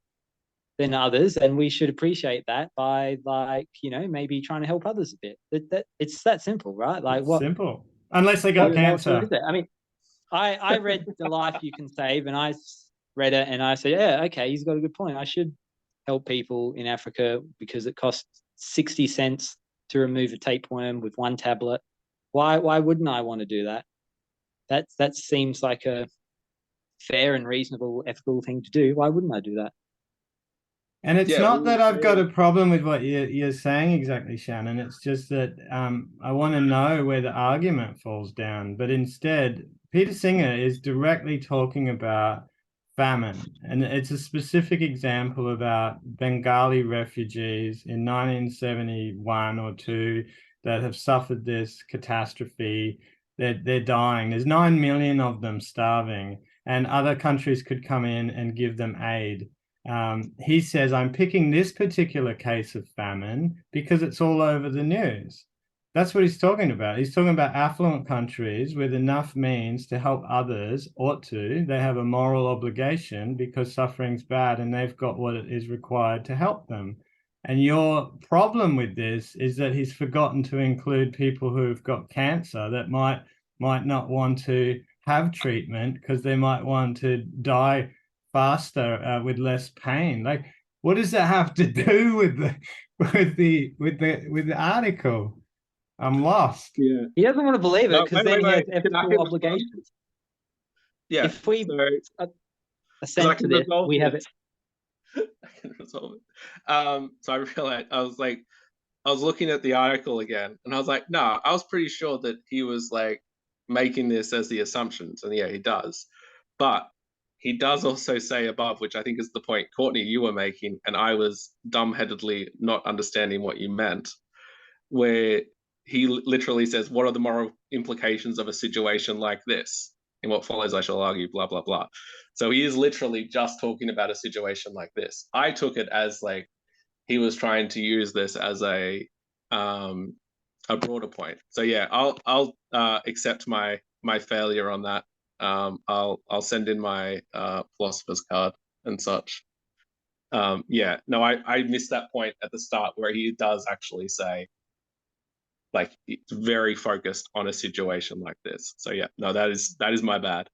than others, and we should appreciate that by, like, maybe trying to help others a bit. That it's that simple, right? Like, It's simple. Unless they got what more to it cancer. is there? I mean, I read The Life You Can Save, and I read it, and I said, yeah, okay, he's got a good point. I should help people in Africa because it costs 60 cents to remove a tapeworm with one tablet. Why wouldn't I want to do that? That seems like a fair and reasonable, ethical thing to do. Why wouldn't I do that? And it's Yeah, not we that I've got a were problem with what you're saying exactly, Shannon. It's just that I want to know where the argument falls down. But instead, Peter Singer is directly talking about famine. And it's a specific example about Bengali refugees in 1971 or two that have suffered this catastrophe. They're dying. There's 9 million of them starving, and other countries could come in and give them aid. He says, I'm picking this particular case of famine because it's all over the news. That's what he's talking about. He's talking about affluent countries with enough means to help others, ought to. They have a moral obligation because suffering's bad and they've got what it is required to help them. And your problem with this is that he's forgotten to include people who've got cancer that might not want to have treatment because they might want to die faster with less pain. Like, what does that have to do with the article? I'm lost. yeah. He doesn't want to believe it No, because then he has Can I ethical respond? obligations. Yeah. If we So assent I to can this, resolve we have it. this. I can resolve it. So I realized I was looking at the article again, and I was like, no, I was pretty sure that he was like making this as the assumptions, and yeah, he does. But he does also say above, which I think is the point, Courtney, you were making, and I was dumbheadedly not understanding what you meant, where he literally says, what are the moral implications of a situation like this? In what follows, I shall argue, blah, blah, blah. So he is literally just talking about a situation like this. I took it as like he was trying to use this as a broader point. So yeah, I'll accept my failure on that. I'll send in my philosopher's card and such. Yeah, no, I missed that point at the start where he does actually say, like, it's very focused on a situation like this. So yeah, no, that is my bad.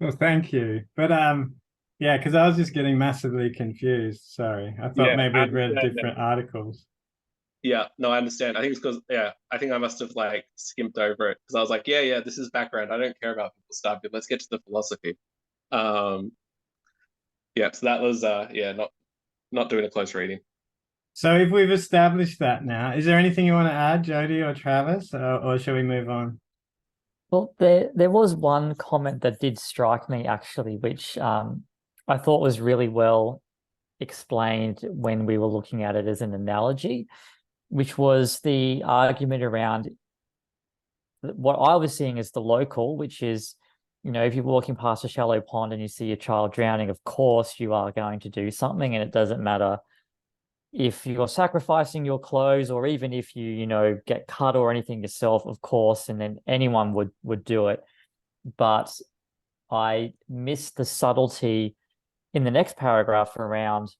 Well, thank you. But yeah, because I was just getting massively confused. Sorry. I thought Yeah, maybe I we'd read understand different articles. Yeah, no, I understand. I think it's because I think I must have like skimped over it because I was like, yeah, this is background. I don't care about people stuff, but let's get to the philosophy. Um, yeah, so that was yeah, not doing a close reading. So if we've established that now, is there anything you want to add, Jody or Travis, or shall we move on? Well, there was one comment that did strike me actually, which I thought was really well explained when we were looking at it as an analogy, which was the argument around what I was seeing as the local, which is, if you're walking past a shallow pond and you see a child drowning, of course you are going to do something, and it doesn't matter if you're sacrificing your clothes or even if you get cut or anything yourself, of course, and then anyone would do it. But I missed the subtlety in the next paragraph around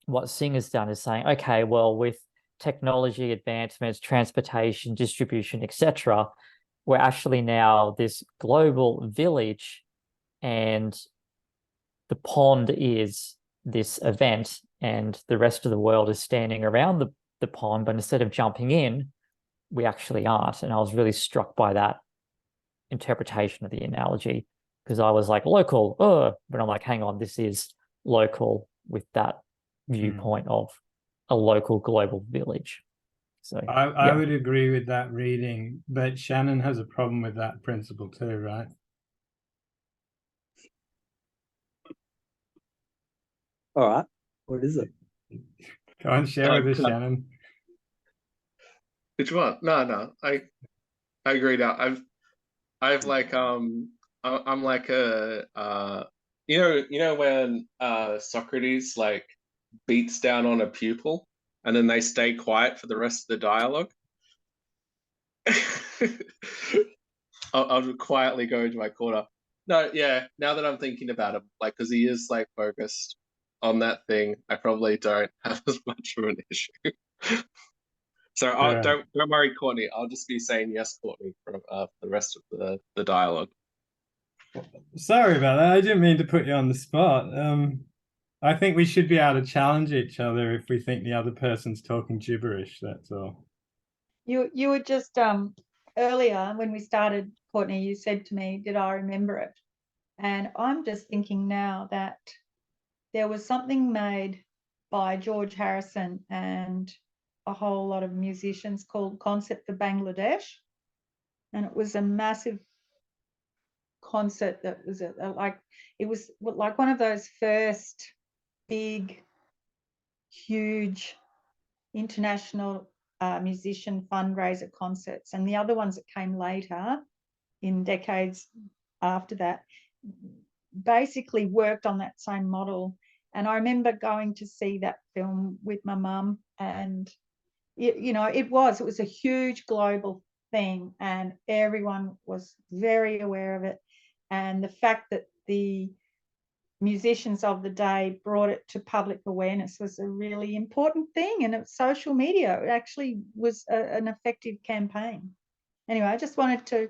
what Singer's done is saying, okay, well, with technology advancements, transportation, distribution, etc., we're actually now this global village, and the pond is this event, and the rest of the world is standing around the pond, but instead of jumping in, we actually aren't. And I was really struck by that interpretation of the analogy, because I was like, local, but I'm like, hang on, this is local with that viewpoint of a local global village. So I would agree with that reading, but Shannon has a problem with that principle too, right? All right. What is it? Go and share with us, Can I- Shannon. Which one? No, I agree now. I've like I'm like a you know when Socrates like beats down on a pupil and then they stay quiet for the rest of the dialogue. I'll quietly go into my corner. No, yeah, now that I'm thinking about him, like, because he is like focused on that thing, I probably don't have as much of an issue. So don't worry, Courtney. I'll just be saying yes, Courtney, for the rest of the dialogue. Sorry about that. I didn't mean to put you on the spot. I think we should be able to challenge each other if we think the other person's talking gibberish. That's all. You were just earlier when we started, Courtney, you said to me, did I remember it? And I'm just thinking now that there was something made by George Harrison and a whole lot of musicians called Concert for Bangladesh. And it was a massive concert that was it was like one of those first big, huge international musician fundraiser concerts. And the other ones that came later in decades after that basically worked on that same model. And I remember going to see that film with my mum, and it was a huge global thing, and everyone was very aware of it. And the fact that the musicians of the day brought it to public awareness was a really important thing. And it's social media. It actually was an effective campaign. Anyway, I just wanted to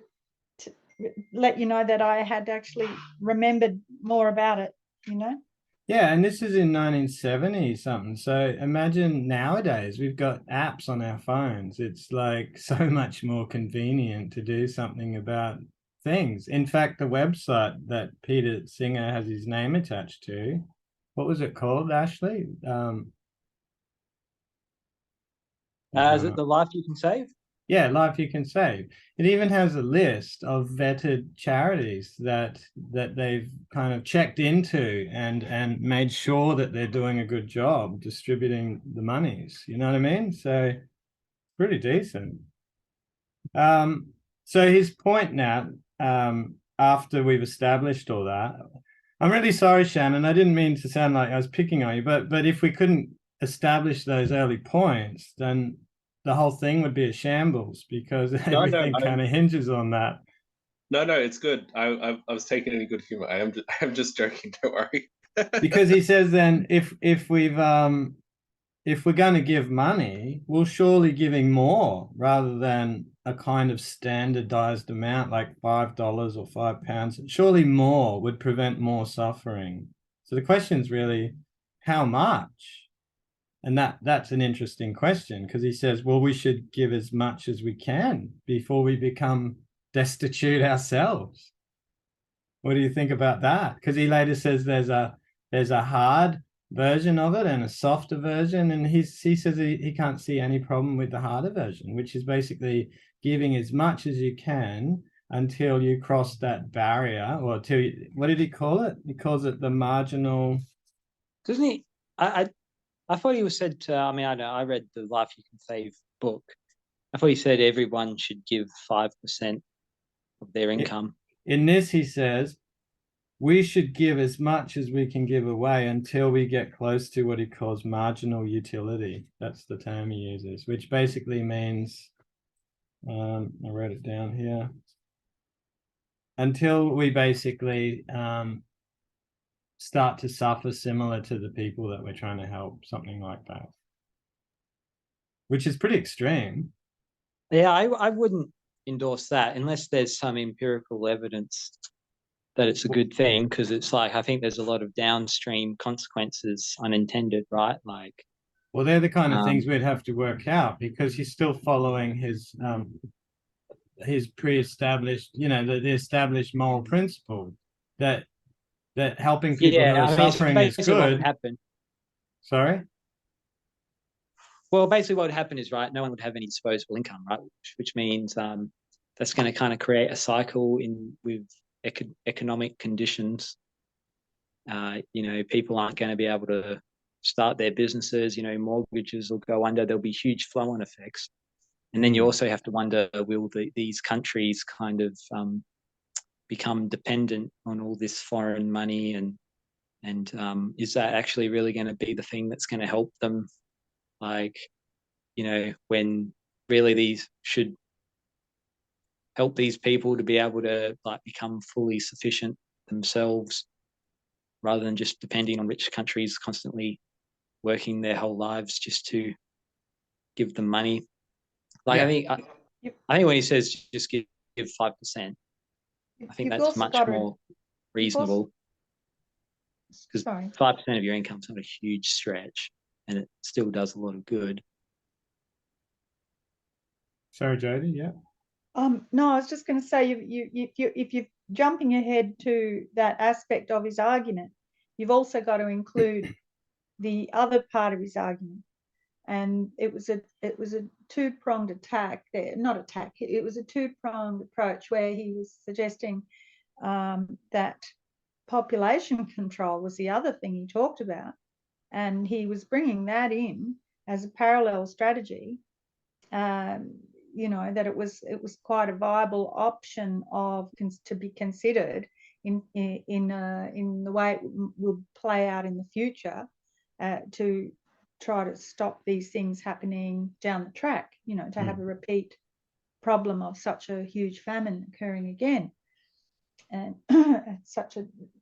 let you know that I had actually remembered more about it, Yeah, and this is in 1970 something. So imagine nowadays we've got apps on our phones. It's like so much more convenient to do something about things. In fact, the website that Peter Singer has his name attached to, what was it called, Ashley? Is it The Life You Can Save? Yeah, Life You Can Save. It even has a list of vetted charities that they've kind of checked into and made sure that they're doing a good job distributing the monies. You know what I mean? So pretty decent. So his point now, after we've established all that, I'm really sorry, Shannon. I didn't mean to sound like I was picking on you, but if we couldn't establish those early points, then the whole thing would be a shambles, because everything kind of hinges on that. No, it's good. I was taking it in good humor. I'm just joking. Don't worry. Because he says then if we're going to give money, we'll surely giving more rather than a kind of standardized amount like $5 or £5. Surely more would prevent more suffering. So the question is really how much? And that's an interesting question, because he says, well, we should give as much as we can before we become destitute ourselves. What do you think about that? Because he later says there's a hard version of it and a softer version, and he says he can't see any problem with the harder version, which is basically giving as much as you can until you cross that barrier, or till what did he call it? He calls it the marginal. Doesn't he? I thought he was said to, I read the Life You Can Save book. I thought he said everyone should give 5% of their income. In this, he says, we should give as much as we can give away until we get close to what he calls marginal utility. That's the term he uses, which basically means, I wrote it down here, until we basically start to suffer similar to the people that we're trying to help, something like that, which is pretty extreme. Yeah, I wouldn't endorse that unless there's some empirical evidence that it's a good thing, because it's like, I think there's a lot of downstream consequences unintended, right? Like, well, they're the kind of things we'd have to work out, because he's still following his pre-established, the established moral principle that helping people who are suffering is good. What would happen. Sorry? Well, basically what would happen is, right, no one would have any disposable income, right? Which means that's going to kind of create a cycle with economic conditions. People aren't going to be able to start their businesses. Mortgages will go under. There'll be huge flow-on effects. And then you also have to wonder, will these countries kind of become dependent on all this foreign money and And is that actually really going to be the thing that's going to help them? Like, you know, when really these should help these people to be able to like become fully sufficient themselves, rather than just depending on rich countries constantly working their whole lives just to give them money. Like, Yeah. I think when he says just give 5%, I think You've that's also much got to, more reasonable, because sorry. 5% of your income is not a huge stretch, and it still does a lot of good. Sorry, Jody. Yeah. No, I was just going to say, if you're jumping ahead to that aspect of his argument, you've also got to include the other part of his argument, and it was a two-pronged attack there, not attack. It was a two-pronged approach where he was suggesting that population control was the other thing he talked about, and he was bringing that in as a parallel strategy. You know, that it was quite a viable option to be considered in the way it will play out in the future, to try to stop these things happening down the track, you know, to have a repeat problem of such a huge famine occurring again, and at such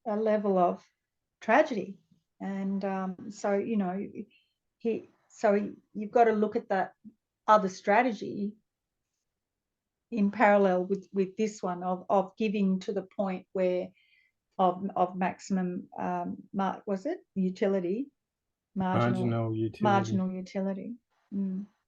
a level of tragedy. And so, you know, you've got to look at that other strategy in parallel with this one of giving to the point where of maximum was it utility, marginal utility.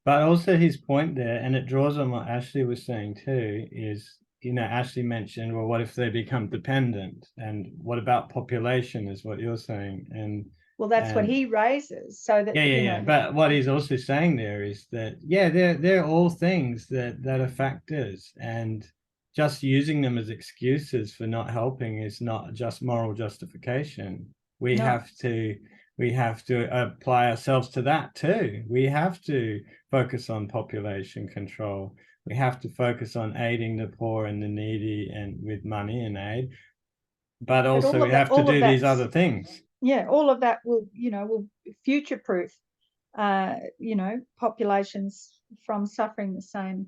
But also his point there, and it draws on what Ashley was saying too, is, you know, Ashley mentioned, well, what if they become dependent, and what about population is what you're saying. And well, that's what he raises, so that yeah. But what he's also saying there is that, yeah, they're all things that are factors, and just using them as excuses for not helping is not just moral justification. We have to apply ourselves to that too. We have to focus on population control. We have to focus on aiding the poor and the needy, and with money and aid, but also we have to do these other things. Yeah, all of that will future-proof, you know, populations from suffering the same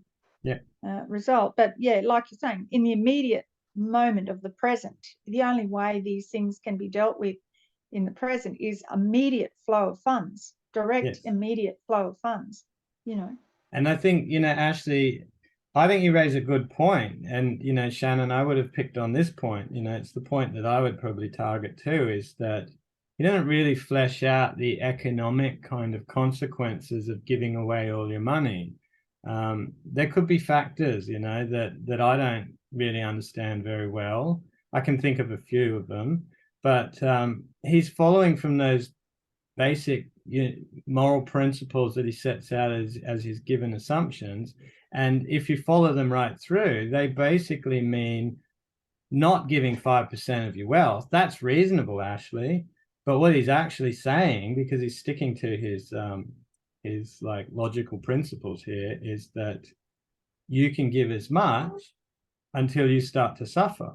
result. But yeah, like you're saying, in the immediate moment of the present, the only way these things can be dealt with in the present is immediate flow of funds, direct immediate flow of funds, you know. And I think, you know, Ashley, I think you raise a good point. And, you know, Shannon, I would have picked on this point. You know, it's the point that I would probably target too, is that you don't really flesh out the economic kind of consequences of giving away all your money. There could be factors, you know, that I don't really understand very well. I can think of a few of them, but he's following from those basic, you know, moral principles that he sets out as his given assumptions. And if you follow them right through, they basically mean not giving 5% of your wealth. That's reasonable, Ashley. But what he's actually saying, because he's sticking to his like logical principles here, is that you can give as much until you start to suffer.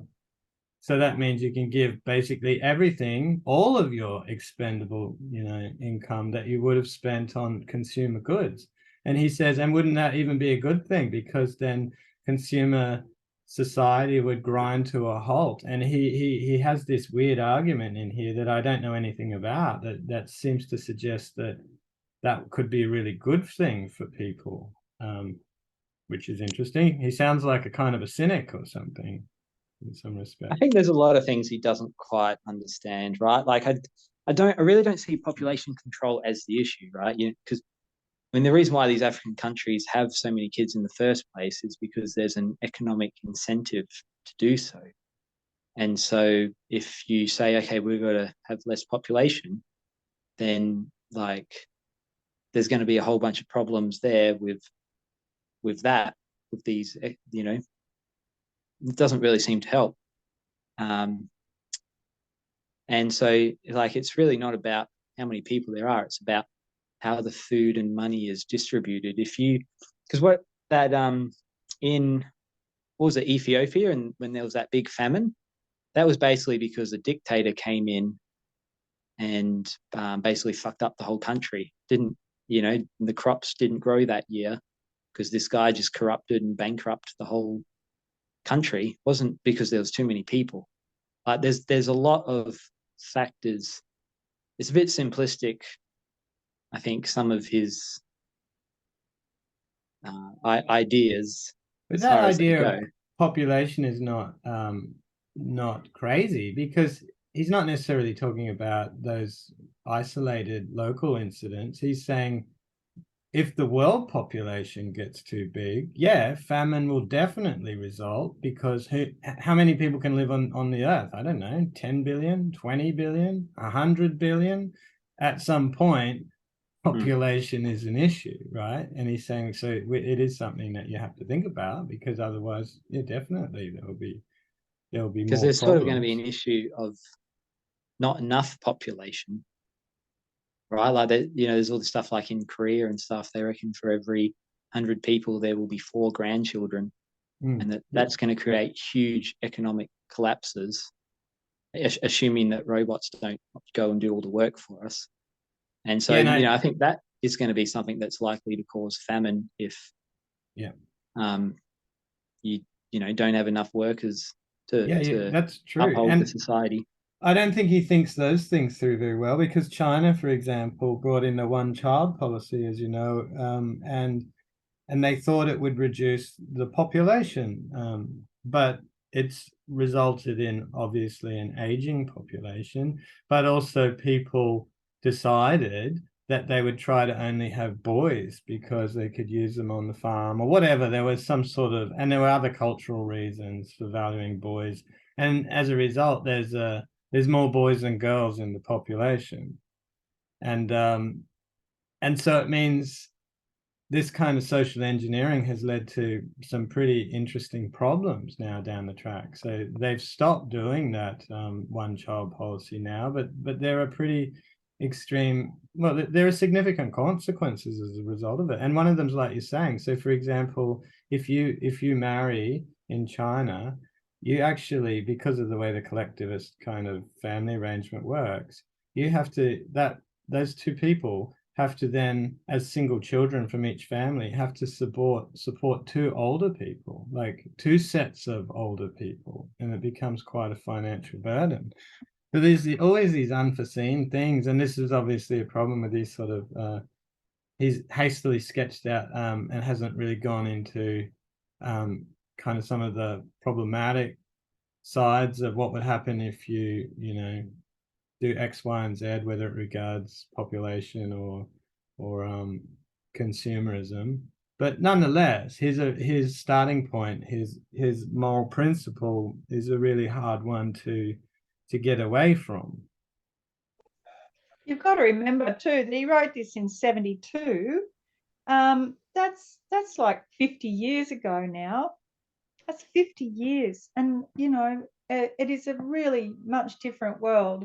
So that means you can give basically everything, all of your expendable, you know, income that you would have spent on consumer goods. And he says, and wouldn't that even be a good thing? Because then consumer society would grind to a halt. And he has this weird argument in here that I don't know anything about, that seems to suggest that that could be a really good thing for people, which is interesting. He sounds like a kind of a cynic or something in some respect. I think there's a lot of things he doesn't quite understand, right? Like I really don't see population control as the issue, right? You know, because I mean, the reason why these African countries have so many kids in the first place is because there's an economic incentive to do so. And so if you say, okay, we've got to have less population, then like there's going to be a whole bunch of problems there with that, with these, you know, it doesn't really seem to help. And so like it's really not about how many people there are, it's about how the food and money is distributed. Because what that in what was it, Ethiopia, and when there was that big famine, that was basically because a dictator came in and basically fucked up the whole country. Didn't, you know, the crops didn't grow that year because this guy just corrupted and bankrupted the whole country. It wasn't because there was too many people. There's a lot of factors. It's a bit simplistic, I think, some of his ideas But as that far as they idea go. of population is not crazy, because he's not necessarily talking about those isolated local incidents. He's saying if the world population gets too big, yeah, famine will definitely result, because how many people can live on the earth? I don't know, 10 billion, 20 billion, 100 billion. At some point, population is an issue, right? And he's saying, so it is something that you have to think about, because otherwise, yeah, definitely there'll be Because more there's sort of going to be an problems. issue of not enough population, right? Like that, you know, there's all this stuff like in Korea and stuff. They reckon for every 100 people there will be 4 grandchildren, and that's going to create huge economic collapses, assuming that robots don't go and do all the work for us. And so, Yeah, you know, I think that is going to be something that's likely to cause famine if, you know, don't have enough workers to that's true. uphold And the society. I don't think he thinks those things through very well, because China, for example, brought in the one-child policy, as you know, and they thought it would reduce the population, but it's resulted in, obviously, an aging population, but also people decided that they would try to only have boys because they could use them on the farm or whatever. There was some sort of, and there were other cultural reasons for valuing boys. And as a result, there's more boys than girls in the population. And so it means this kind of social engineering has led to some pretty interesting problems now down the track. So they've stopped doing that one-child policy now, but there are pretty extreme, well, there are significant consequences as a result of it. And one of them's like you're saying. So, for example, if you marry in China, you actually, because of the way the collectivist kind of family arrangement works, you have to, those two people have to then, as single children from each family, have to support 2 older people, like 2 sets of older people, and it becomes quite a financial burden. But there's always these unforeseen things, and this is obviously a problem with these sort of he's hastily sketched out and hasn't really gone into kind of some of the problematic sides of what would happen if you do X, Y, and Z, whether it regards population or consumerism. But nonetheless, his starting point, his moral principle is a really hard one to get away from. You've got to remember too that he wrote this in 72. That's like 50 years ago now. That's 50 years. And, you know, it is a really much different world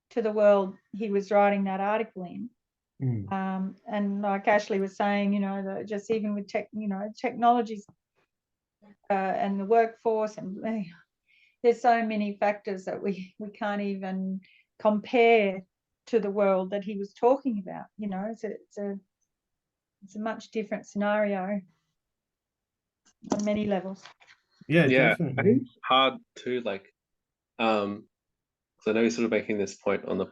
to the world he was writing that article in. And like Ashley was saying, you know, that just even with technologies and the workforce, and there's so many factors that we can't even compare to the world that he was talking about. You know, it's a much different scenario on many levels. Yeah, Yeah, definitely. I think it's hard to like, because I know you're sort of making this point on the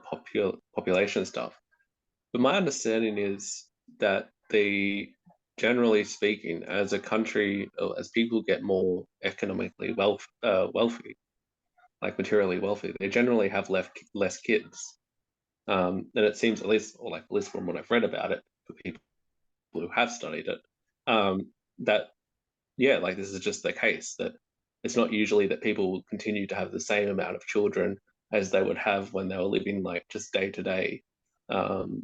population stuff, but my understanding is that generally speaking, as a country, as people get more economically wealthy, like materially wealthy, they generally have less kids. And it seems, at least from what I've read about it, for people who have studied it, that yeah, like this is just the case, that it's not usually that people will continue to have the same amount of children as they would have when they were living like just day to day, in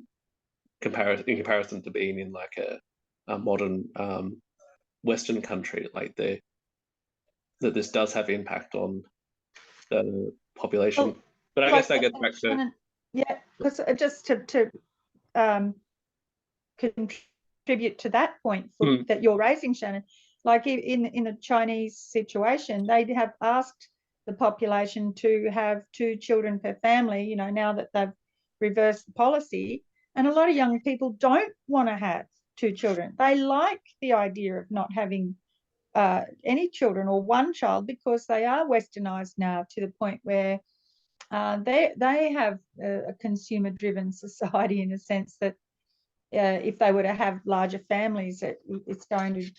comparison to being in like a modern Western country, like that this does have impact on the population. Well, but I guess that gets back to yeah, because just to contribute to that point that you're raising, Shannon, like in a Chinese situation, they have asked the population to have 2 children per family, you know, now that they've reverse the policy. And a lot of young people don't want to have 2 children. They like the idea of not having any children or one child, because they are westernized now to the point where they have a consumer-driven society, in a sense that if they were to have larger families, it's going to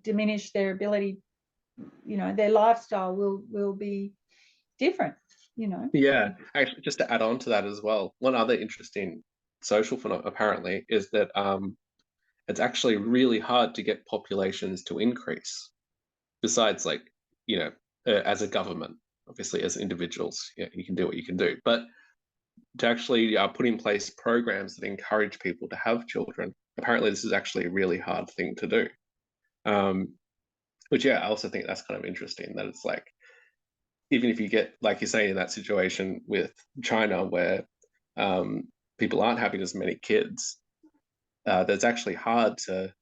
diminish their ability. Their lifestyle will be different. Yeah, actually, just to add on to that as well, one other interesting social phenomenon apparently is that it's actually really hard to get populations to increase. Besides, like, as a government, obviously, as individuals, you can do what you can do, but to actually put in place programs that encourage people to have children, apparently this is actually a really hard thing to do. Which, I also think that's kind of interesting, that it's like, even if you get, like you're saying, in that situation with China where people aren't having as many kids, that's actually hard to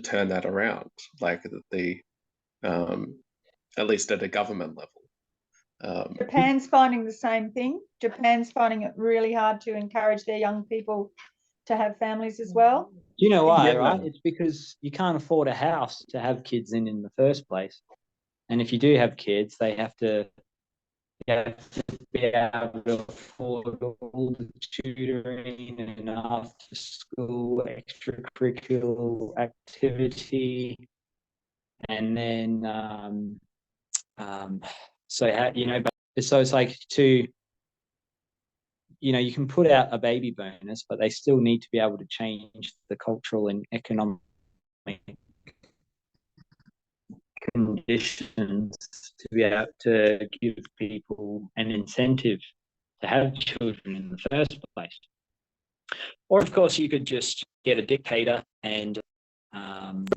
turn that around, like at least at a government level. Japan's finding the same thing. Japan's finding it really hard to encourage their young people to have families as well. Do you know why, Yeah. right? It's because you can't afford a house to have kids in the first place. And if you do have kids, they have to be able to afford all the tutoring and after school extracurricular activity. And then so it's like you can put out a baby bonus, but they still need to be able to change the cultural and economic conditions to be able to give people an incentive to have children in the first place. Or, of course, you could just get a dictator and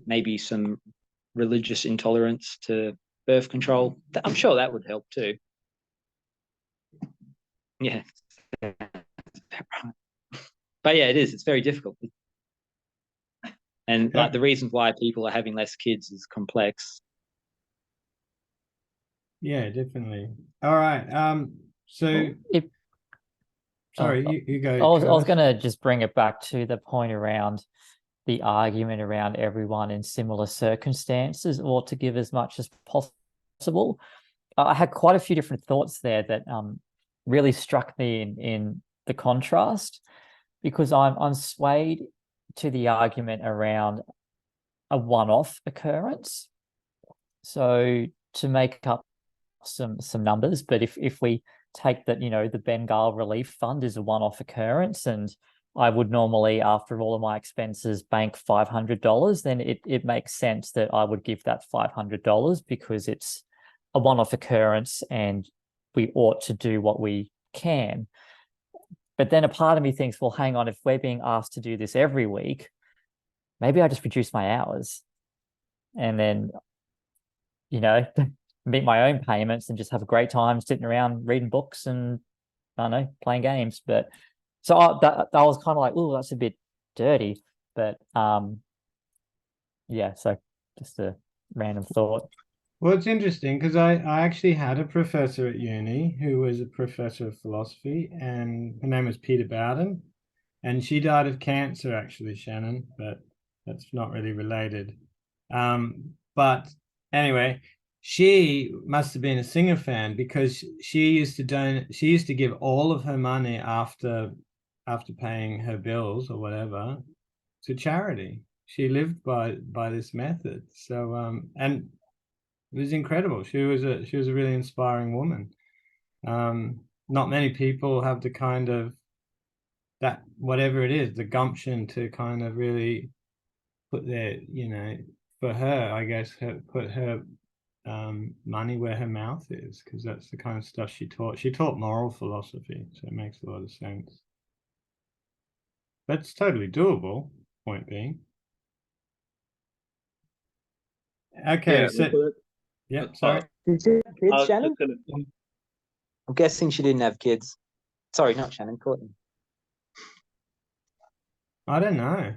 maybe some religious intolerance to birth control. I'm sure that would help too. Yeah. But yeah, it is. It's very difficult. And like the reasons why people are having less kids is complex. Yeah, definitely. All right. So sorry, you go. I was Curtis. going to just bring it back to the point around the argument around everyone in similar circumstances ought to give as much as possible. I had quite a few different thoughts there that really struck me in the contrast, because I'm swayed to the argument around a one-off occurrence. So to make up some numbers, but if we take that, the Bengal Relief Fund is a one-off occurrence, and I would normally, after all of my expenses, bank $500, then it makes sense that I would give that $500 because it's a one-off occurrence and we ought to do what we can. But then a part of me thinks, well, hang on, if we're being asked to do this every week, maybe I just reduce my hours and then, meet my own payments and just have a great time sitting around reading books and, I don't know, playing games. But so that was kind of like, oh, that's a bit dirty. But yeah, so just a random thought. Well, it's interesting because I actually had a professor at uni who was a professor of philosophy, and her name was Peter Bowden, and she died of cancer, actually, Shannon, but that's not really related. But anyway, she must have been a Singer fan, because she used to give all of her money after paying her bills or whatever to charity. She lived by this method. So and it was incredible. She was a really inspiring woman. Not many people have the kind of that, whatever it is, the gumption to kind of really put their, for her, I guess, put her money where her mouth is, because that's the kind of stuff she taught. She taught moral philosophy, so it makes a lot of sense. That's totally doable, point being. Okay, Yeah, so yeah, sorry. Did she have kids, was Shannon? just gonna- I'm guessing she didn't have kids. Sorry, not Shannon, Courtney. I don't know.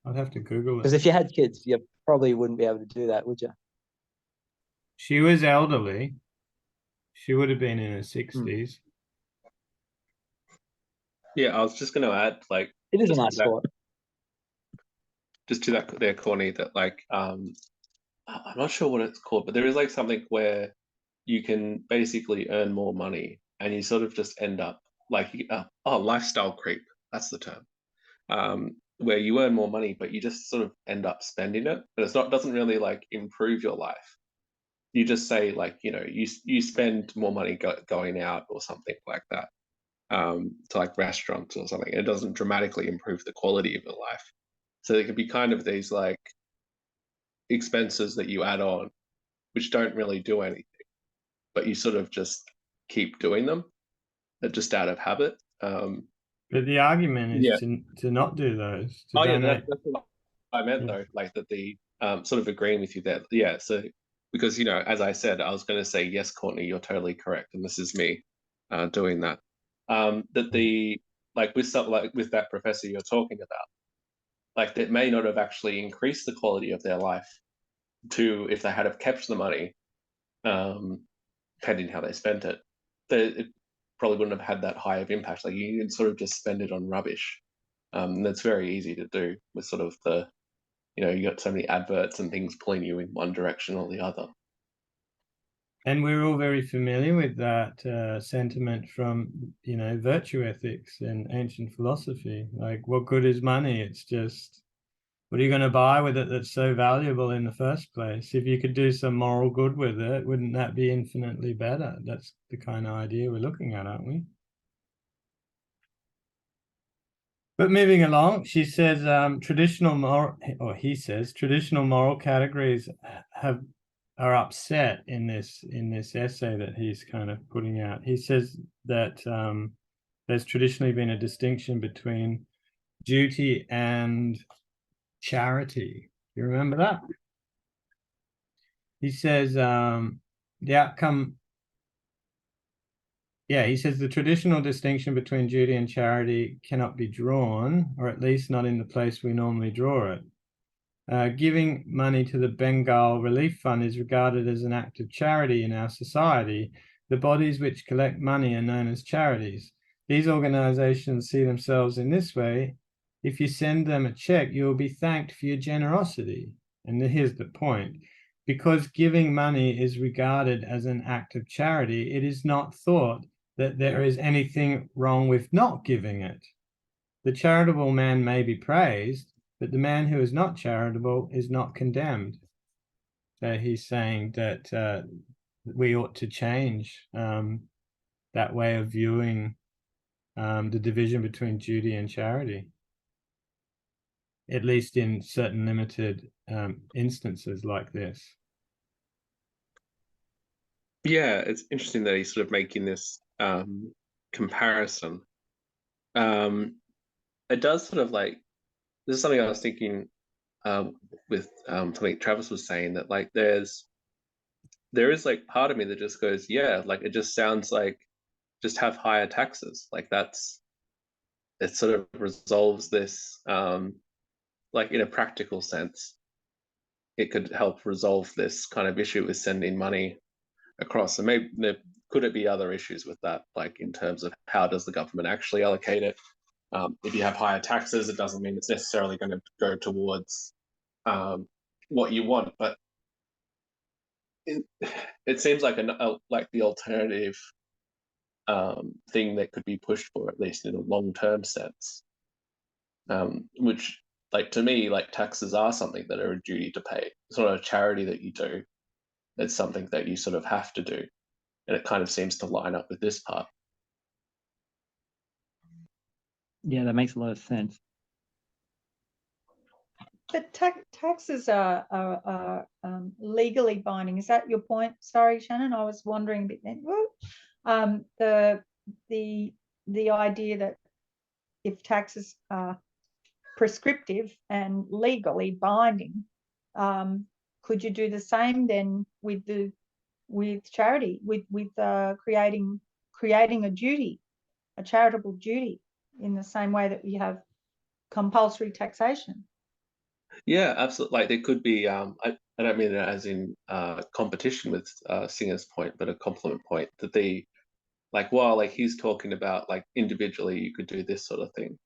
I'd have to Google Because it. if you had kids, you probably wouldn't be able to do that, would you? She was elderly. She would have been in her 60s. Yeah, I was just going to add, like, It is a just to nice that, thought. just to that there, Corny, that like, I'm not sure what it's called, but there is like something where you can basically earn more money, and you sort of just end up like, lifestyle creep. That's the term. Where you earn more money, but you just sort of end up spending it, but doesn't really like improve your life. You just say like, you spend more money going out or something like that, to like restaurants or something. It doesn't dramatically improve the quality of your life. So there could be kind of these like expenses that you add on, which don't really do anything, but you sort of just keep doing them, just out of habit. But the argument is Yeah. to not do those, to Oh yeah, donate. that's what I meant Yeah. though, like that the sort of agreeing with you there. Yeah, so because as I said, I was going to say yes, Courtney, you're totally correct, and this is me doing that. That the like with something like with that professor you're talking about, like that may not have actually increased the quality of their life to if they had have kept the money, depending how they spent it, it probably wouldn't have had that high of impact. Like you can sort of just spend it on rubbish. And that's very easy to do with sort of you got so many adverts and things pulling you in one direction or the other. And we're all very familiar with that sentiment from, virtue ethics and ancient philosophy. Like, what good is money? It's just, what are you going to buy with it that's so valuable in the first place? If you could do some moral good with it, wouldn't that be infinitely better? That's the kind of idea we're looking at, aren't we? But moving along, she says he says traditional moral categories are upset in this essay that he's kind of putting out. He says that there's traditionally been a distinction between duty and charity. You remember that? He says the outcome. Yeah, he says the traditional distinction between duty and charity cannot be drawn, or at least not in the place we normally draw it. Giving money to the Bengal Relief Fund is regarded as an act of charity in our society. The bodies which collect money are known as charities. These organizations see themselves in this way. If you send them a check, you will be thanked for your generosity. And here's the point. Because giving money is regarded as an act of charity, it is not thought that there is anything wrong with not giving it. The charitable man may be praised, but the man who is not charitable is not condemned. So he's saying that we ought to change that way of viewing the division between duty and charity, at least in certain limited instances like this. Yeah, it's interesting that he's sort of making this comparison. It does sort of like, this is something I was thinking with something Travis was saying, that like there is like part of me that just goes, yeah, like it just sounds like just have higher taxes. Like it sort of resolves this, like in a practical sense, it could help resolve this kind of issue with sending money across. And maybe could it be other issues with that, like in terms of how does the government actually allocate it? If you have higher taxes, it doesn't mean it's necessarily going to go towards what you want, but it seems like like the alternative thing that could be pushed for, at least in a long-term sense, which, like, to me, like, taxes are something that are a duty to pay. It's not a charity that you do. It's something that you sort of have to do, and it kind of seems to line up with this part. Yeah, that makes a lot of sense. But taxes are legally binding. Is that your point? Sorry, Shannon, I was wondering a bit then. The idea that if taxes are prescriptive and legally binding, could you do the same then with charity, with creating a duty, a charitable duty, in the same way that we have compulsory taxation? Yeah, absolutely. Like there could be, I don't mean it as in competition with Singer's point, but a compliment point, that like while like he's talking about like individually you could do this sort of thing,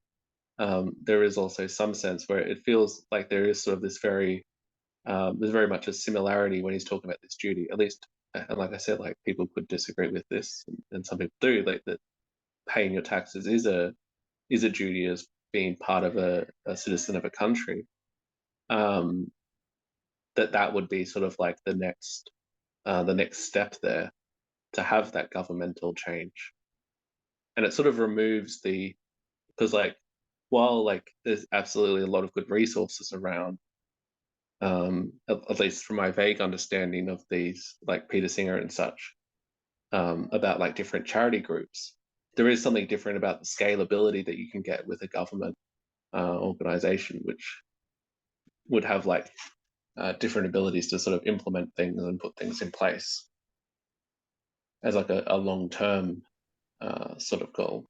there is also some sense where it feels like there is sort of this there's very much a similarity when he's talking about this duty, at least. And like I said, like people could disagree with this, and some people do, like that paying your taxes is a duty as being part of a citizen of a country. That would be sort of like the next step there, to have that governmental change. And it sort of removes because like while like there's absolutely a lot of good resources around, at least from my vague understanding of these, like Peter Singer and such, about like different charity groups, there is something different about the scalability that you can get with a government organization, which would have like different abilities to sort of implement things and put things in place as like a long-term sort of goal.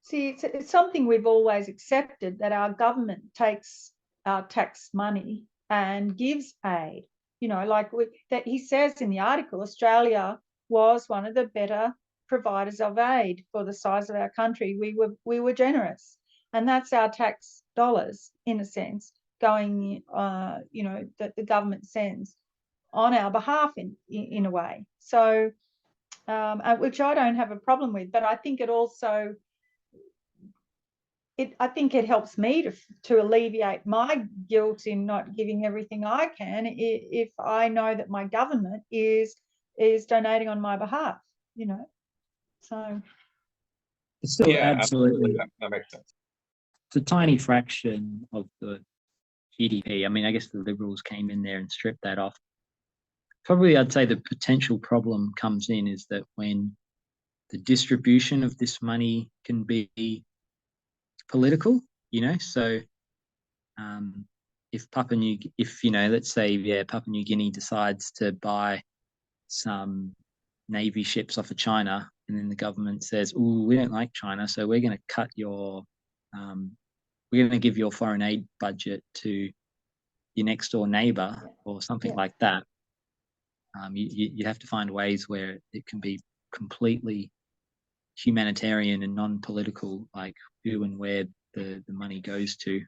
See, it's something we've always accepted, that our government takes our tax money and gives aid. You know, like that he says in the article, Australia was one of the better providers of aid for the size of our country. We were generous, and that's our tax dollars, in a sense, going, you know, that the government sends on our behalf in a way. So, which I don't have a problem with, but I think it also, I think it helps me to alleviate my guilt in not giving everything I can, if I know that my government is donating on my behalf, you know. So It's still absolutely that makes sense. it's a tiny fraction of the GDP. I mean, I guess the Liberals came in there and stripped that off. Probably I'd say the potential problem comes in is that when the distribution of this money can be political, you know, so if you know, let's say, Papua New Guinea decides to buy some Navy ships off of China, and then the government says, "Oh, we don't like China, so we're going to cut we're going to give your foreign aid budget to your next door neighbor," or something like that. You have to find ways where it can be completely humanitarian and non-political, like who and where the money goes to.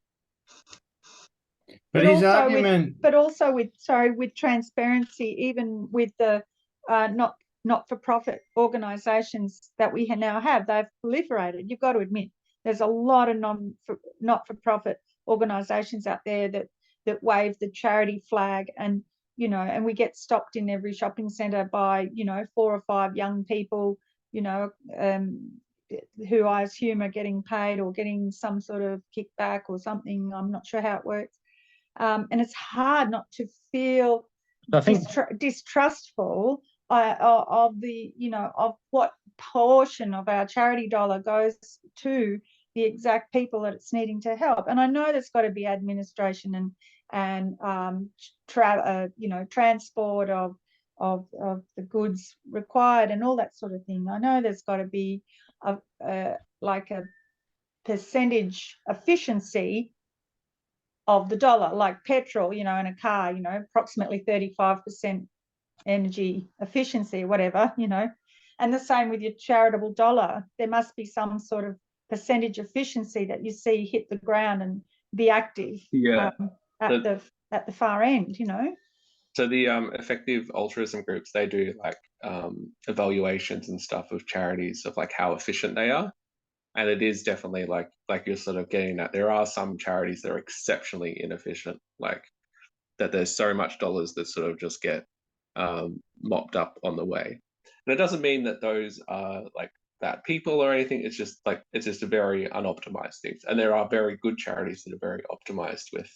But his argument, with transparency, even with the not-for-profit organisations that we now have, they've proliferated. You've got to admit, there's a lot of not-for-profit organisations out there that wave the charity flag, and you know, and we get stopped in every shopping centre by, you know, 4 or 5 young people, you know, who I assume are getting paid or getting some sort of kickback or something. I'm not sure how it works. And it's hard not to feel distrustful of the, you know, of what portion of our charity dollar goes to the exact people that it's needing to help. And I know there's got to be administration and you know, transport of the goods required and all that sort of thing. I know there's got to be like a percentage efficiency of the dollar, like petrol, you know, in a car, you know, approximately 35% energy efficiency or whatever, you know. And the same with your charitable dollar. There must be some sort of percentage efficiency that you see hit the ground and be active at the far end, you know. So the effective altruism groups, they do like evaluations and stuff of charities of like how efficient they are. And it is definitely like you're sort of getting at, there are some charities that are exceptionally inefficient, like that there's so much dollars that sort of just get mopped up on the way. And it doesn't mean that those are like bad people or anything. It's just like, it's just a very unoptimized thing. And there are very good charities that are very optimized with.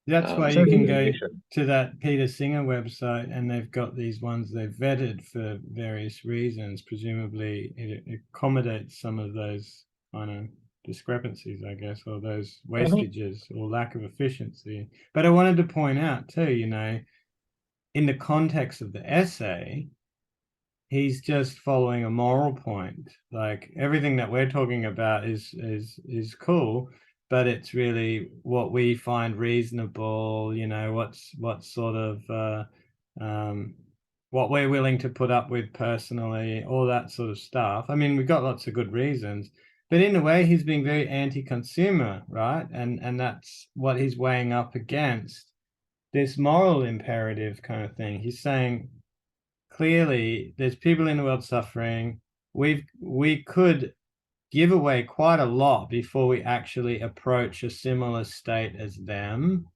That's why you can go to that Peter Singer website, and they've got these ones they've vetted for various reasons. Presumably it accommodates some of those kind of discrepancies, I guess, or those wastages or lack of efficiency. But I wanted to point out too, you know, in the context of the essay, he's just following a moral point. Like everything that we're talking about is cool, but it's really what we find reasonable, you know, what's sort of what we're willing to put up with personally, all that sort of stuff. I mean, we've got lots of good reasons, but in a way, he's being very anti-consumer, right? And that's what he's weighing up against this moral imperative kind of thing. He's saying clearly there's people in the world suffering. We could give away quite a lot before we actually approach a similar state as them.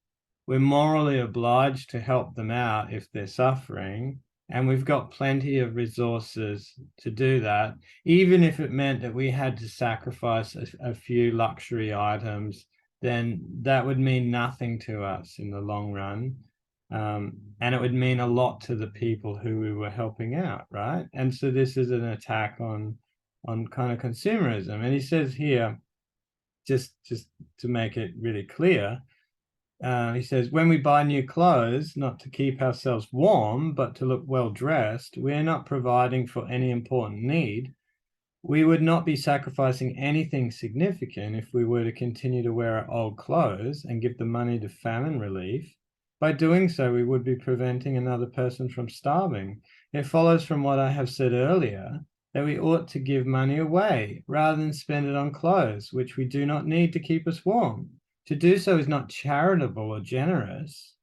We're morally obliged to help them out if they're suffering, and we've got plenty of resources to do that, even if it meant that we had to sacrifice a few luxury items, then that would mean nothing to us in the long run. And it would mean a lot to the people who we were helping out, right? And so this is an attack on kind of consumerism. And he says here, just to make it really clear, he says, when we buy new clothes, not to keep ourselves warm, but to look well dressed, we are not providing for any important need. We would not be sacrificing anything significant if we were to continue to wear our old clothes and give the money to famine relief. By doing so, we would be preventing another person from starving. It follows from what I have said earlier that we ought to give money away rather than spend it on clothes, which we do not need to keep us warm. To do so is not charitable or generous,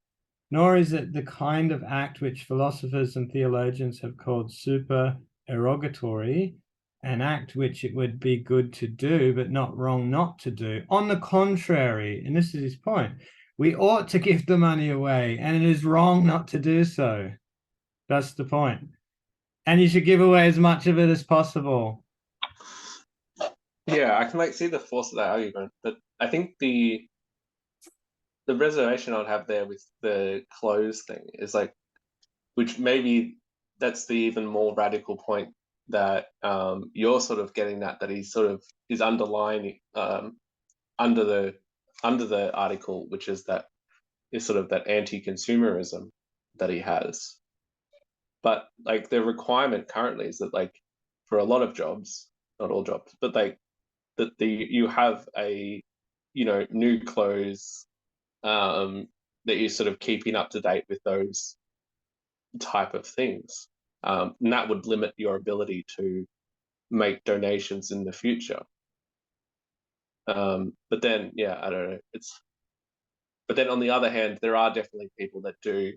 nor is it the kind of act which philosophers and theologians have called supererogatory, an act which it would be good to do, but not wrong not to do. On the contrary, and this is his point, we ought to give the money away, and it is wrong not to do so. That's the point. And you should give away as much of it as possible. Yeah, I can like see the force of that argument, but I think the reservation I'd have there with the clothes thing is like, which maybe that's the even more radical point that you're sort of getting that he sort of is underlying under the article, which is sort of that anti-consumerism that he has. But like the requirement currently is that like for a lot of jobs, not all jobs, but like that you have a new clothes that you're sort of keeping up to date with those type of things, and that would limit your ability to make donations in the future. But then I don't know, but then on the other hand, there are definitely people that do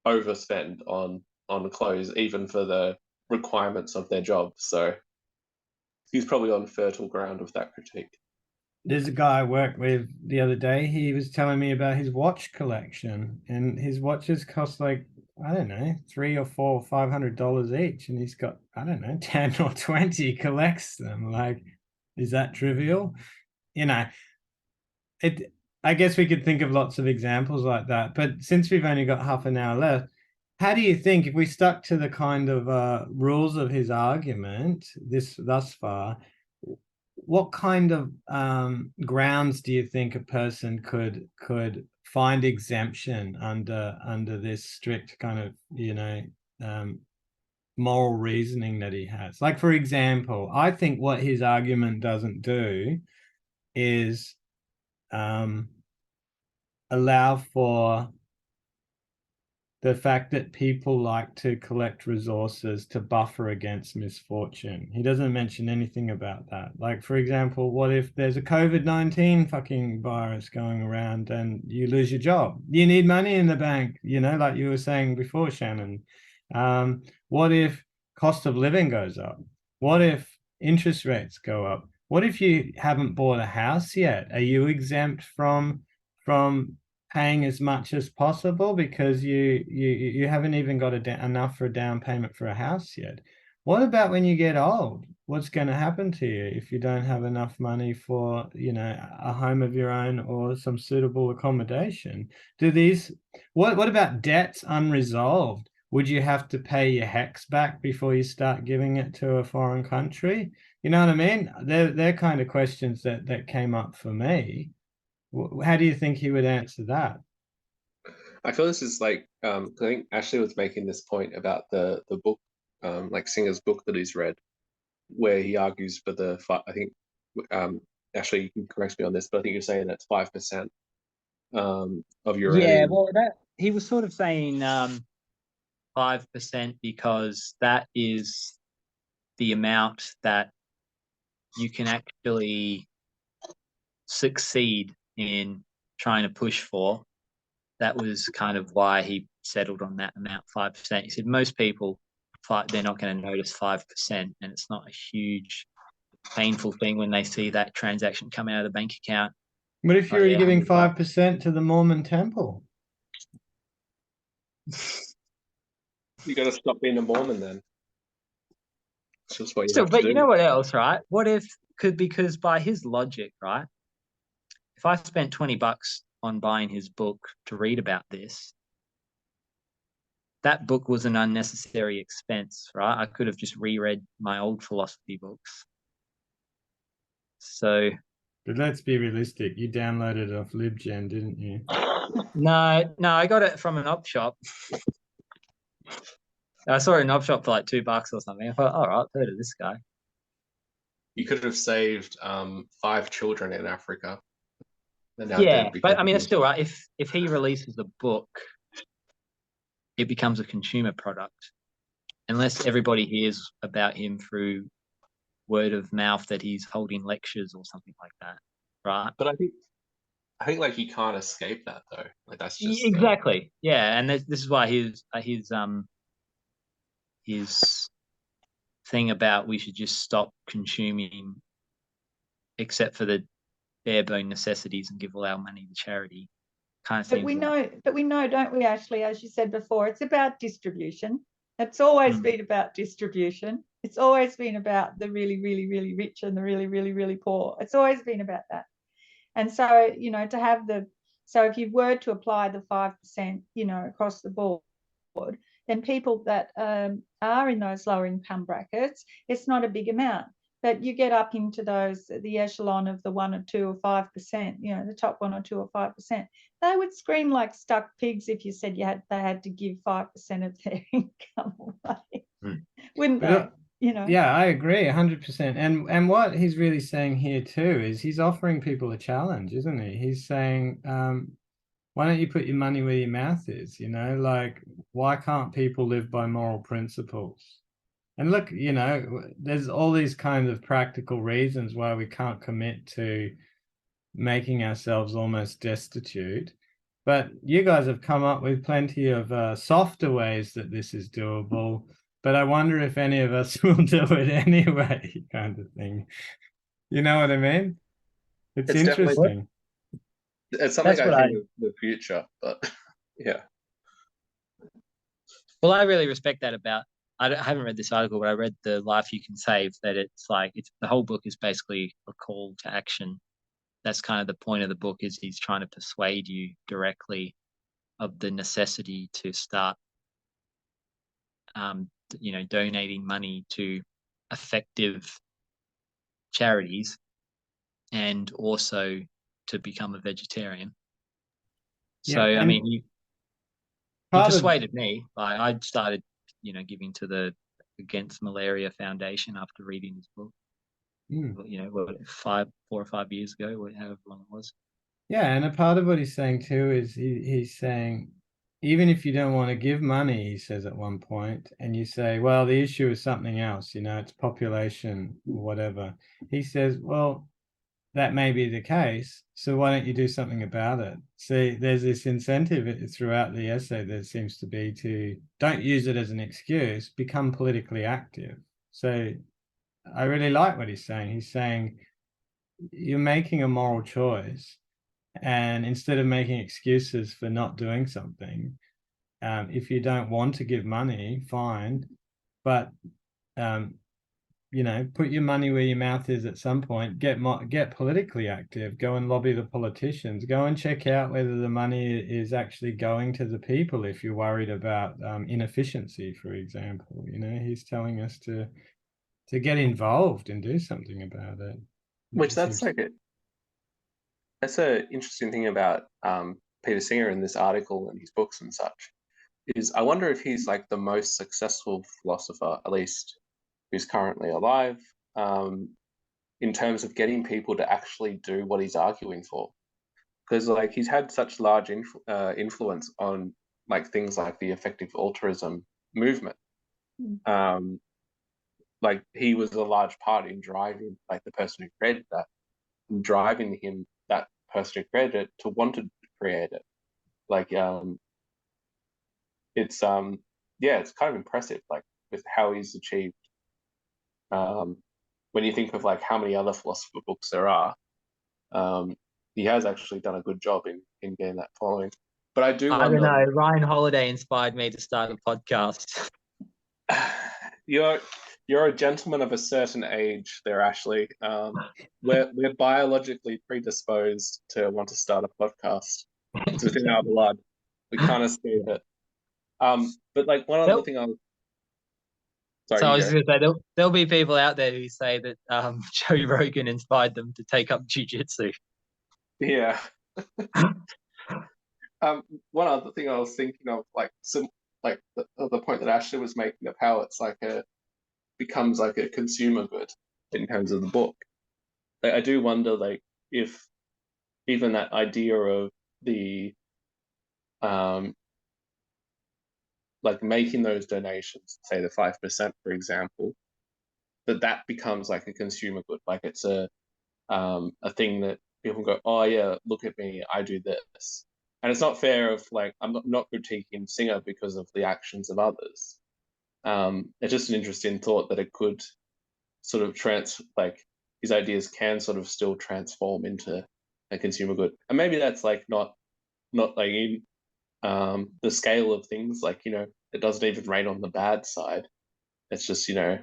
overspend on clothes even for the requirements of their job, so he's probably on fertile ground with that critique. There's a guy I worked with the other day. He was telling me about his watch collection, and his watches cost like, I don't know, $300 or $400 or $500 each, and he's got, I don't know, 10 or 20 collects them. Like, is that trivial? I guess we could think of lots of examples like that, but since we've only got half an hour left, how do you think, if we stuck to the kind of rules of his argument thus far, what kind of grounds do you think a person could find exemption under this strict kind of moral reasoning that he has? Like, for example, I think what his argument doesn't do is allow for the fact that people like to collect resources to buffer against misfortune. He doesn't mention anything about that. Like, for example, what if there's a COVID-19 fucking virus going around and you lose your job? You need money in the bank, like you were saying before, Shannon. What if cost of living goes up? What if interest rates go up? What if you haven't bought a house yet? Are you exempt from paying as much as possible because you haven't even got enough for a down payment for a house yet? What about when you get old? What's going to happen to you if you don't have enough money for a home of your own or some suitable accommodation? What about debts unresolved? Would you have to pay your HECS back before you start giving it to a foreign country? You know what I mean? They're kind of questions that came up for me. How do you think he would answer that? I feel this is like I think Ashley was making this point about the book, like Singer's book that he's read, where he argues for I think Ashley, you can correct me on this, but I think you're saying that's 5% of your Yeah, earnings. well, that he was sort of saying 5% because that is the amount that you can actually succeed in trying to push for. That was kind of why he settled on that amount, 5%. He said most people, they're not going to notice 5%, and it's not a huge, painful thing when they see that transaction come out of the bank account. What if Oh, you're yeah, giving $100. 5% to the Mormon temple? You got to stop being a Mormon then. It's just what you Still, have to but do. you know what else, right? What if, because by his logic, right, if I spent $20 on buying his book to read about this, that book was an unnecessary expense, right? I could have just reread my old philosophy books. So But let's be realistic. You downloaded it off LibGen, didn't you? no, I got it from an op shop. I saw it in an op shop for like $2 or something. I thought, all right, I've heard of this guy. You could have saved 5 children in Africa. They're now Yeah, dead because but I of mean, you. it's still right. If he releases a book, it becomes a consumer product, unless everybody hears about him through word of mouth that he's holding lectures or something like that, right? But I think like you can't escape that though. Like that's just Exactly. Yeah, and this is why his thing about we should just stop consuming except for the bare bone necessities and give all our money to charity kind of But seems we like, know, don't we, Ashley, as you said before, it's about distribution. It's always been about distribution. It's always been about the really, really, really rich and the really, really, really poor. It's always been about that. And so, to have so if you were to apply the 5%, across the board, then people that are in those lower income brackets, it's not a big amount. But you get up into the echelon of the 1 or 2 or 5%, the top 1 or 2 or 5%, they would scream like stuck pigs if you said they had to give 5% of their income away, wouldn't they? Yeah, I agree 100%. And what he's really saying here too is he's offering people a challenge, isn't he? He's saying, why don't you put your money where your mouth is? Like, why can't people live by moral principles? And look, there's all these kinds of practical reasons why we can't commit to making ourselves almost destitute. But you guys have come up with plenty of softer ways that this is doable. But I wonder if any of us will do it anyway, kind of thing. You know what I mean? It's definitely interesting. it's something That's I what think of the future, but yeah. well, I really respect that about, I haven't read this article, but I read The Life You Can Save, that it's like, the whole book is basically a call to action. That's kind of the point of the book, is he's trying to persuade you directly of the necessity to start, donating money to effective charities, and also to become a vegetarian. So, Yeah, I mean, he persuaded me. Like, I started, giving to the Against Malaria Foundation after reading his book. 4 or 5 years ago, however long it was. Yeah, and a part of what he's saying too is he's saying, even if you don't want to give money, he says at one point, and you say, well, the issue is something else, it's population or whatever. He says, well, that may be the case, so why don't you do something about it? See, there's this incentive throughout the essay that seems to be to don't use it as an excuse, become politically active. So I really like what he's saying. He's saying you're making a moral choice, and instead of making excuses for not doing something, if you don't want to give money, fine, but put your money where your mouth is at some point. Get politically active. Go and lobby the politicians. Go and check out whether the money is actually going to the people. If you're worried about inefficiency, for example, he's telling us to get involved and do something about it. That's an interesting thing about Peter Singer in this article and his books and such, is I wonder if he's like the most successful philosopher, at least who's currently alive, in terms of getting people to actually do what he's arguing for. Because like he's had such large influence on like things like the effective altruism movement. Mm. Like he was a large part in driving, like the person who created that, and driving him, that person who created it, to want to create it. Like it's yeah, it's kind of impressive, like with how he's achieved. When you think of like how many other philosopher books there are, he has actually done a good job in getting that following. But I do I don't wonder. know. Ryan Holiday inspired me to start a podcast. You're a gentleman of a certain age there, Ashley. We're biologically predisposed to want to start a podcast. It's within our blood. We can't escape it. But like one other Nope. thing So sorry, I you was go. going to say there'll be people out there who say that Joe Rogan inspired them to take up jiu-jitsu. Yeah. One other thing I was thinking of, like the point that Ashley was making of how it's like becomes like a consumer good in terms of the book. I do wonder, like, if even that idea of the like making those donations, say the 5%, for example, that becomes like a consumer good. Like it's a thing that people go, oh yeah, look at me, I do this. And it's not fair of like, I'm not critiquing Singer because of the actions of others. It's just an interesting thought that it could sort of like his ideas can sort of still transform into a consumer good. And maybe that's like not like in the scale of things, like, you know, it doesn't even rain on the bad side. It's just, you know,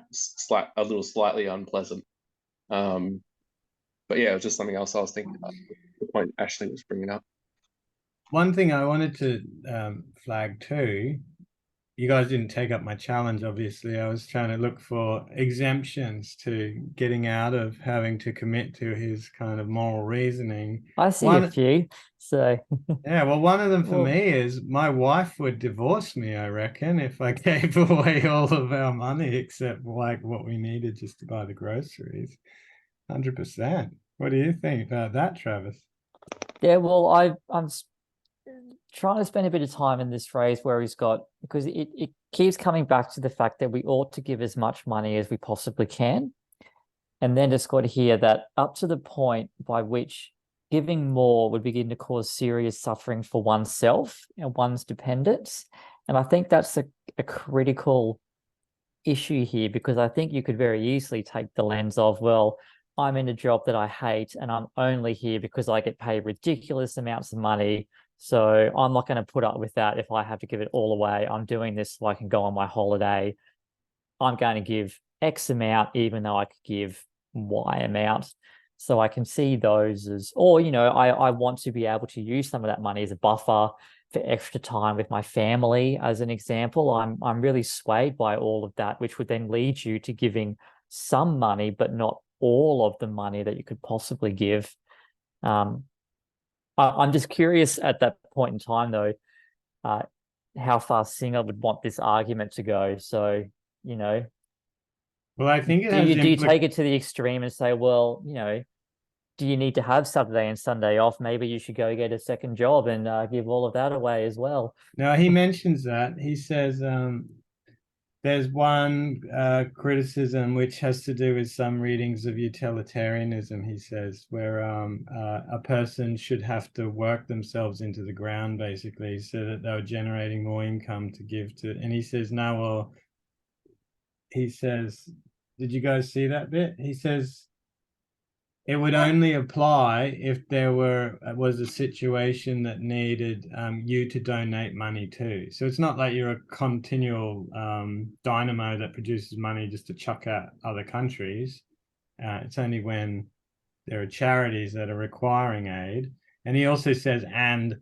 a little slightly unpleasant. But yeah, it was just something else I was thinking about, the point Ashley was bringing up. One thing I wanted to flag too, you guys didn't take up my challenge, obviously. I was trying to look for exemptions to getting out of having to commit to his kind of moral reasoning. I see a few. So Yeah, well, one of them for Well- me is my wife would divorce me, I reckon, if I gave away all of our money except like what we needed just to buy the groceries. 100%. What do you think about that, Travis? yeah, well, I'm trying to spend a bit of time in this phrase where he's got, because it keeps coming back to the fact that we ought to give as much money as we possibly can. And then just got to hear that up to the point by which giving more would begin to cause serious suffering for oneself and one's dependents. And I think that's a critical issue here, because I think you could very easily take the lens of, well, I'm in a job that I hate and I'm only here because I get paid ridiculous amounts of money. So I'm not going to put up with that if I have to give it all away. I'm doing this so I can go on my holiday. I'm going to give X amount, even though I could give Y amount. So I can see those as, or, you know, I want to be able to use some of that money as a buffer for extra time with my family, as an example. I'm really swayed by all of that, which would then lead you to giving some money, but not all of the money that you could possibly give. I'm just curious at that point in time, though, how far Singer would want this argument to go. So, you know, Well, I think it do has you take it to the extreme and say, well, you know, do you need to have Saturday and Sunday off? Maybe you should go get a second job and give all of that away as well. No, he mentions that. He says there's one criticism which has to do with some readings of utilitarianism, he says, where a person should have to work themselves into the ground, basically, so that they're generating more income to give to. And he says, no, well, he says, did you guys see that bit? He says, it would only apply if there was a situation that needed you to donate money to. So it's not like you're a continual dynamo that produces money just to chuck at other countries. It's only when there are charities that are requiring aid. And he also says, and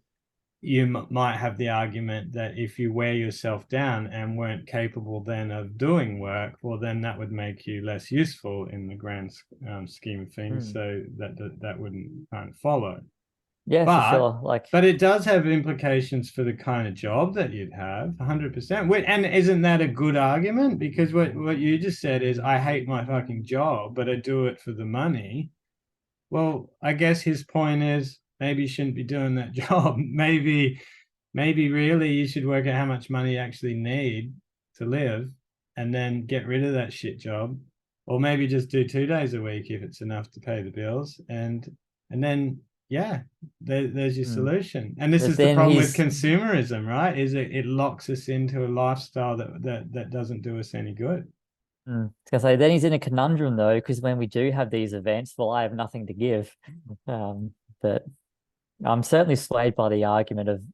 you might have the argument that if you wear yourself down and weren't capable then of doing work, well, then that would make you less useful in the grand scheme of things. So that wouldn't kind of follow. Yeah, for sure. But it does have implications for the kind of job that you'd have, 100%. And isn't that a good argument? Because what you just said is, I hate my fucking job, but I do it for the money. Well, I guess his point is, maybe you shouldn't be doing that job. Maybe really you should work out how much money you actually need to live, and then get rid of that shit job, or maybe just do 2 days a week if it's enough to pay the bills, and then yeah, there's your solution. And this But is the then problem with he's- consumerism, right? Is it locks us into a lifestyle that doesn't do us any good. I was gonna say, then he's in a conundrum though, because when we do have these events, well, I have nothing to give. But I'm certainly swayed by the argument of,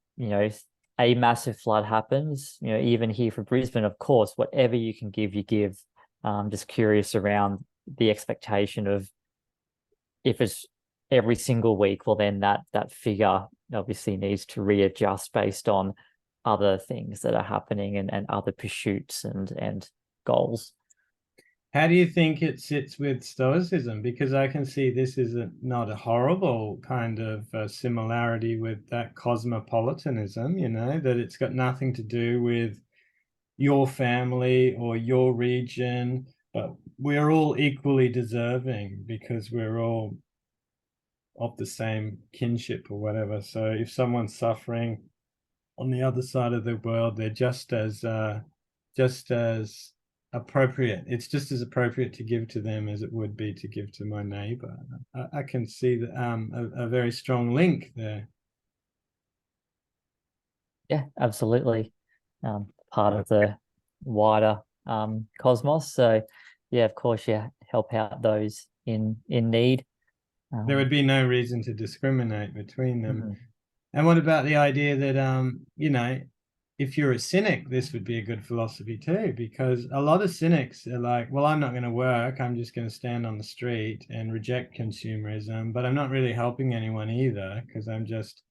a massive flood happens, even here for Brisbane, of course, whatever you can give, you give. Just curious around the expectation of, if it's every single week, well, then that figure obviously needs to readjust based on other things that are happening and other pursuits and goals. How do you think it sits with Stoicism? Because I can see this is not a horrible kind of similarity with that cosmopolitanism, that it's got nothing to do with your family or your region, but we're all equally deserving because we're all of the same kinship or whatever. So if someone's suffering on the other side of the world, they're just as appropriate. It's just as appropriate to give to them as it would be to give to my neighbor. I can see that a very strong link there. Yeah, absolutely. Part of the wider cosmos. So yeah, of course, you help out those in need. There would be no reason to discriminate between them. Mhm. And what about the idea that if you're a cynic, this would be a good philosophy too, because a lot of cynics are like, well, I'm not going to work. I'm just going to stand on the street and reject consumerism, but I'm not really helping anyone either because I'm just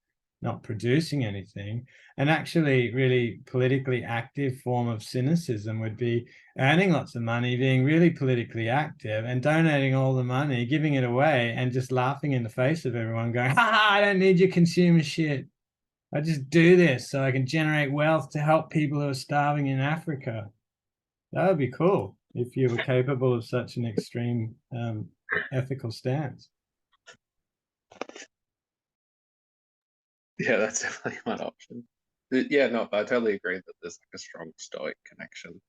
not producing anything. And actually, really politically active form of cynicism would be earning lots of money, being really politically active and donating all the money, giving it away and just laughing in the face of everyone going, ha, I don't need your consumer shit. I just do this so I can generate wealth to help people who are starving in Africa. That would be cool if you were capable of such an extreme ethical stance. Yeah, that's definitely one option. Yeah, no, I totally agree that there's like a strong Stoic connection.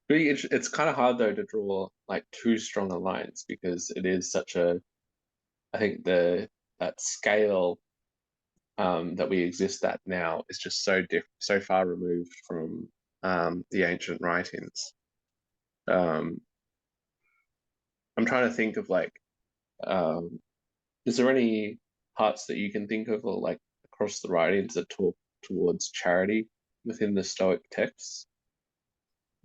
It's kind of hard though to draw like too strong a lines because it is such a, I think that scale that we exist at now is just so far removed from the ancient writings. I'm trying to think of like, is there any parts that you can think of, or like across the writings that talk towards charity within the Stoic texts?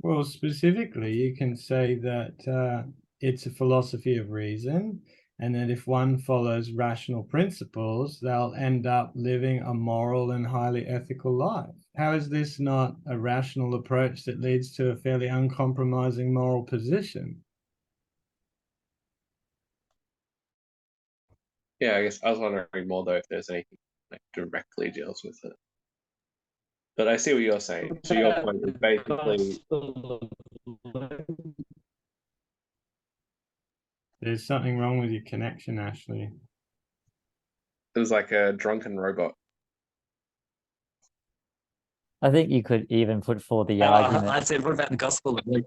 Well, specifically, you can say that it's a philosophy of reason, and that if one follows rational principles, they'll end up living a moral and highly ethical life. How is this not a rational approach that leads to a fairly uncompromising moral position? Yeah, I guess I was wondering more though if there's anything like directly deals with it. But I see what you're saying. So your point is basically There's something wrong with your connection, Ashley. there's like a drunken robot. I think you could even put forward the argument. I said, what about the Gospel of Luke?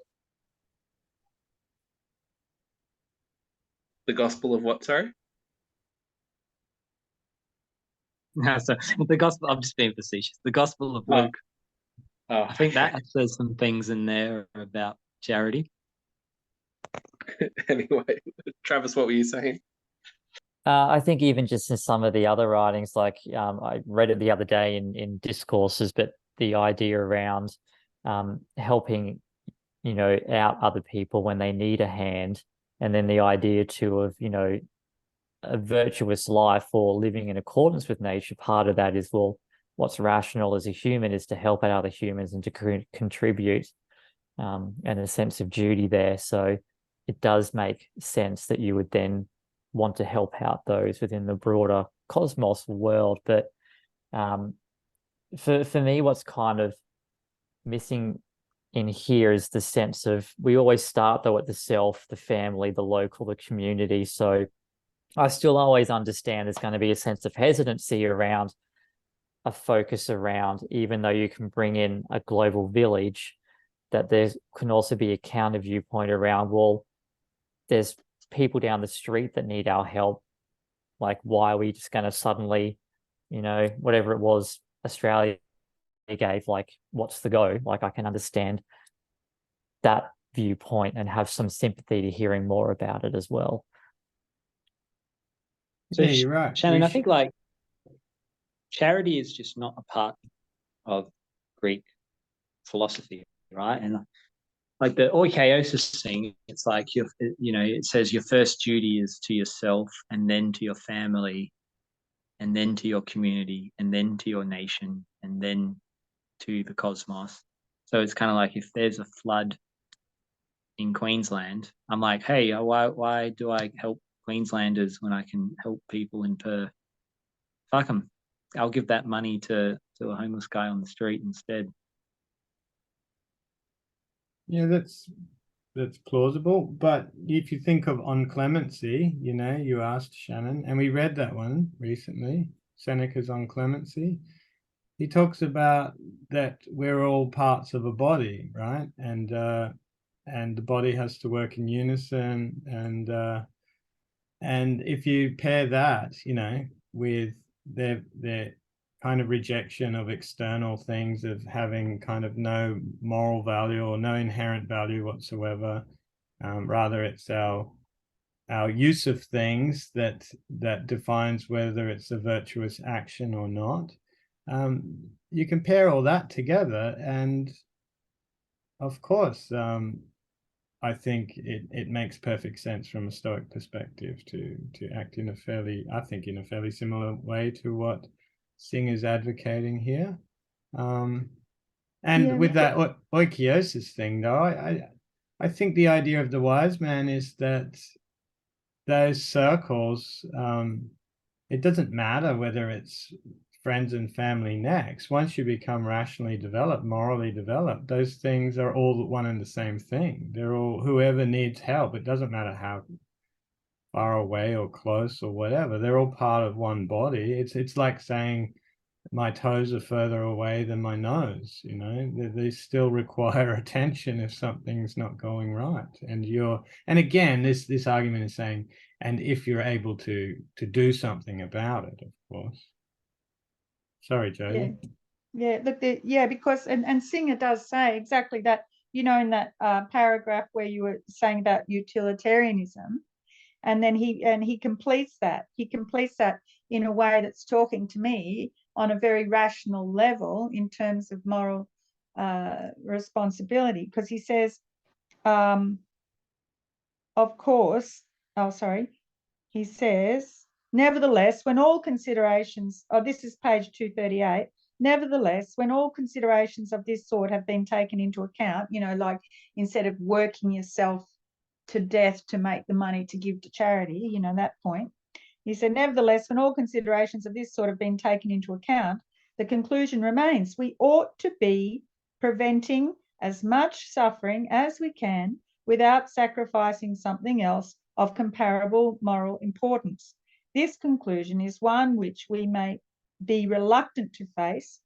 The Gospel of what, sorry? No, so the Gospel, I'm just being facetious. The Gospel of Oh. Luke. Oh, I think that says some things in there about charity. Anyway, Travis, what were you saying? I think even just in some of the other writings, like I read it the other day in discourses, but the idea around helping, out other people when they need a hand, and then the idea too of, a virtuous life or living in accordance with nature. Part of that is, well, what's rational as a human is to help out other humans and to contribute, and a sense of duty there. So it does make sense that you would then want to help out those within the broader cosmos world. But for me, what's kind of missing in here is the sense of, we always start though at the self, the family, the local, the community. So I still always understand there's going to be a sense of hesitancy around a focus around, even though you can bring in a global village, that there can also be a counter viewpoint around, well, there's people down the street that need our help. Like, why are we just going to suddenly, whatever it was Australia gave, like, what's the go? Like, I can understand that viewpoint and have some sympathy to hearing more about it as well. So, Yeah, you're right. Shannon, I think like charity is just not a part of Greek philosophy, right? And like the oikeiosis thing, it's like it says your first duty is to yourself, and then to your family, and then to your community, and then to your nation, and then to the cosmos. So it's kind of like if there's a flood in Queensland, I'm like, hey, why do I help Queenslanders when I can help people in Perth? Fuck them. I'll give that money to a homeless guy on the street instead. Yeah, that's plausible. But if you think of on clemency, you asked Shannon, and we read that one recently, Seneca's On Clemency. He talks about that we're all parts of a body, right? And the body has to work in unison, and if you pair that, with their kind of rejection of external things, of having kind of no moral value or no inherent value whatsoever, rather it's our use of things that defines whether it's a virtuous action or not. You compare all that together, and of course, I think it makes perfect sense from a Stoic perspective to act in a fairly similar way to what Singh is advocating here. And with that oikeiosis thing, though, I think the idea of the wise man is that those circles, it doesn't matter whether it's friends and family next. Once you become rationally developed, morally developed, those things are all one and the same thing. They're all whoever needs help. It doesn't matter how far away or close or whatever. They're all part of one body. It's like saying my toes are further away than my nose. They still require attention if something's not going right. And again, this argument is saying, and if you're able to do something about it, of course. Sorry, Jodie. Yeah. Look, because and Singer does say exactly that. In that paragraph where you were saying about utilitarianism, and then he completes that. He completes that in a way that's talking to me on a very rational level in terms of moral responsibility, because he says, of course. Oh, sorry. He says, nevertheless, when all considerations, this is page 238, nevertheless, when all considerations of this sort have been taken into account, like instead of working yourself to death to make the money to give to charity, that point, he said, nevertheless, when all considerations of this sort have been taken into account, the conclusion remains: we ought to be preventing as much suffering as we can without sacrificing something else of comparable moral importance. This conclusion is one which we may be reluctant to face.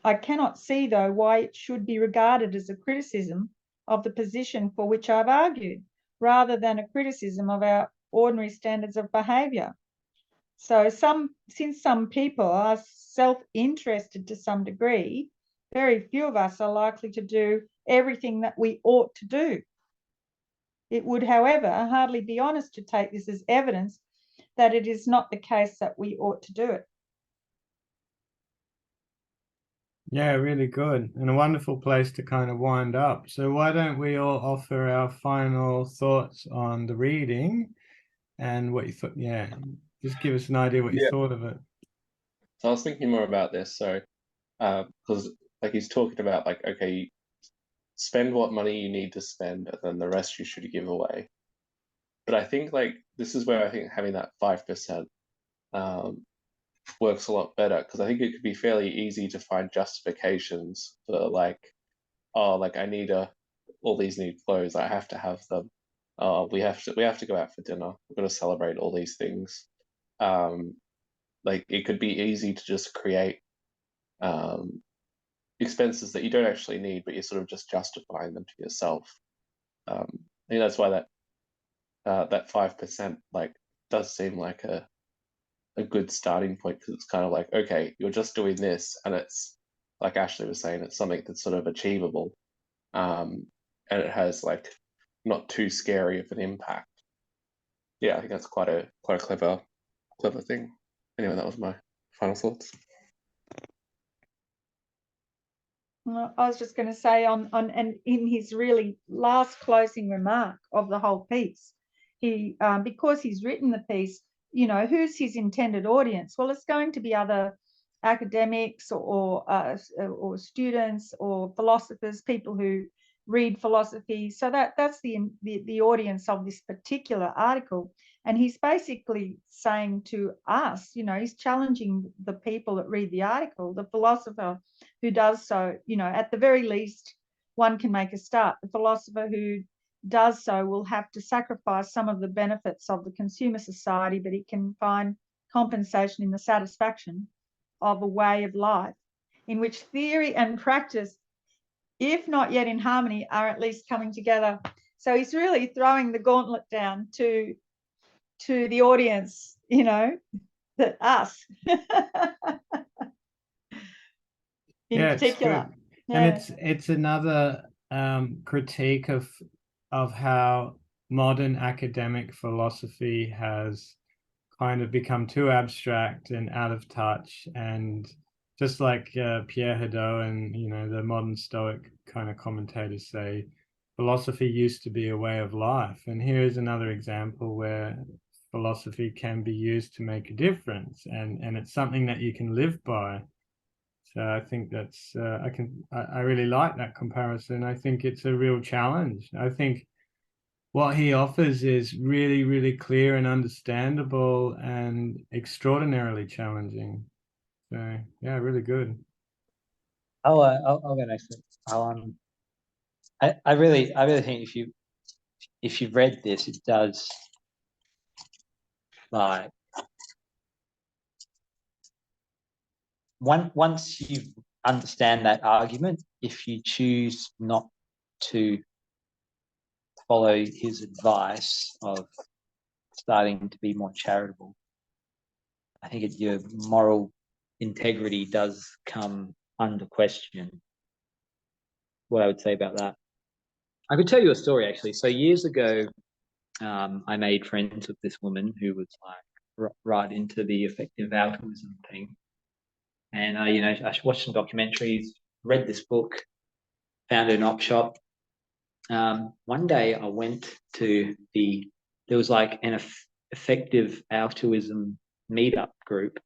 I cannot see, though, why it should be regarded as a criticism of the position for which I've argued, rather than a criticism of our ordinary standards of behaviour. So since some people are self-interested to some degree, very few of us are likely to do everything that we ought to do. It would, however, hardly be honest to take this as evidence that it is not the case that we ought to do it. Yeah, really good, and a wonderful place to kind of wind up. So why don't we all offer our final thoughts on the reading and what you thought? Yeah, just give us an idea what you thought of it. So I was thinking more about this. So, because like he's talking about like, okay, spend what money you need to spend, and then the rest you should give away. But I think like this is where I think having that 5% works a lot better, because I think it could be fairly easy to find justifications for like, oh, like I need all these new clothes, I have to have them. We have to go out for dinner. We're going to celebrate all these things. Like it could be easy to just create expenses that you don't actually need, but you're sort of just justifying them to yourself. I think that's why that 5% like does seem like a good starting point, because it's kind of like, okay, you're just doing this, and it's like Ashley was saying, it's something that's sort of achievable, and it has like not too scary of an impact. Yeah, I think that's quite a clever thing. Anyway, that was my final thoughts. Well, I was just going to say and in his really last closing remark of the whole piece, he because he's written the piece, you know, who's his intended audience? Well, it's going to be other academics or students or philosophers, people who read philosophy. So that's the audience of this particular article. And he's basically saying to us, you know, he's challenging the people that read the article, the philosopher who does so, you know, at the very least, one can make a start. The philosopher who does so will have to sacrifice some of the benefits of the consumer society, but he can find compensation in the satisfaction of a way of life in which theory and practice, if not yet in harmony, are at least coming together. So he's really throwing the gauntlet down to the audience, you know, that us in particular. It's good. Yeah. And it's another critique of how modern academic philosophy has kind of become too abstract and out of touch, and just like Pierre Hadot and, you know, the modern Stoic kind of commentators say, philosophy used to be a way of life. And here is another example where philosophy can be used to make a difference, and it's something that you can live by. So I think that's I really like that comparison. I think it's a real challenge. I think what he offers is really, really clear and understandable and extraordinarily challenging. So yeah, really good. I'll go next. I really think if you've read this, it does, like, once you understand that argument, if you choose not to follow his advice of starting to be more charitable, I think your moral integrity does come under question. What I would say about that, I could tell you a story actually. So years ago, I made friends with this woman who was like right into the effective altruism thing, and you know, I watched some documentaries, read this book, found an op shop. One day I went to there was like an effective altruism meetup group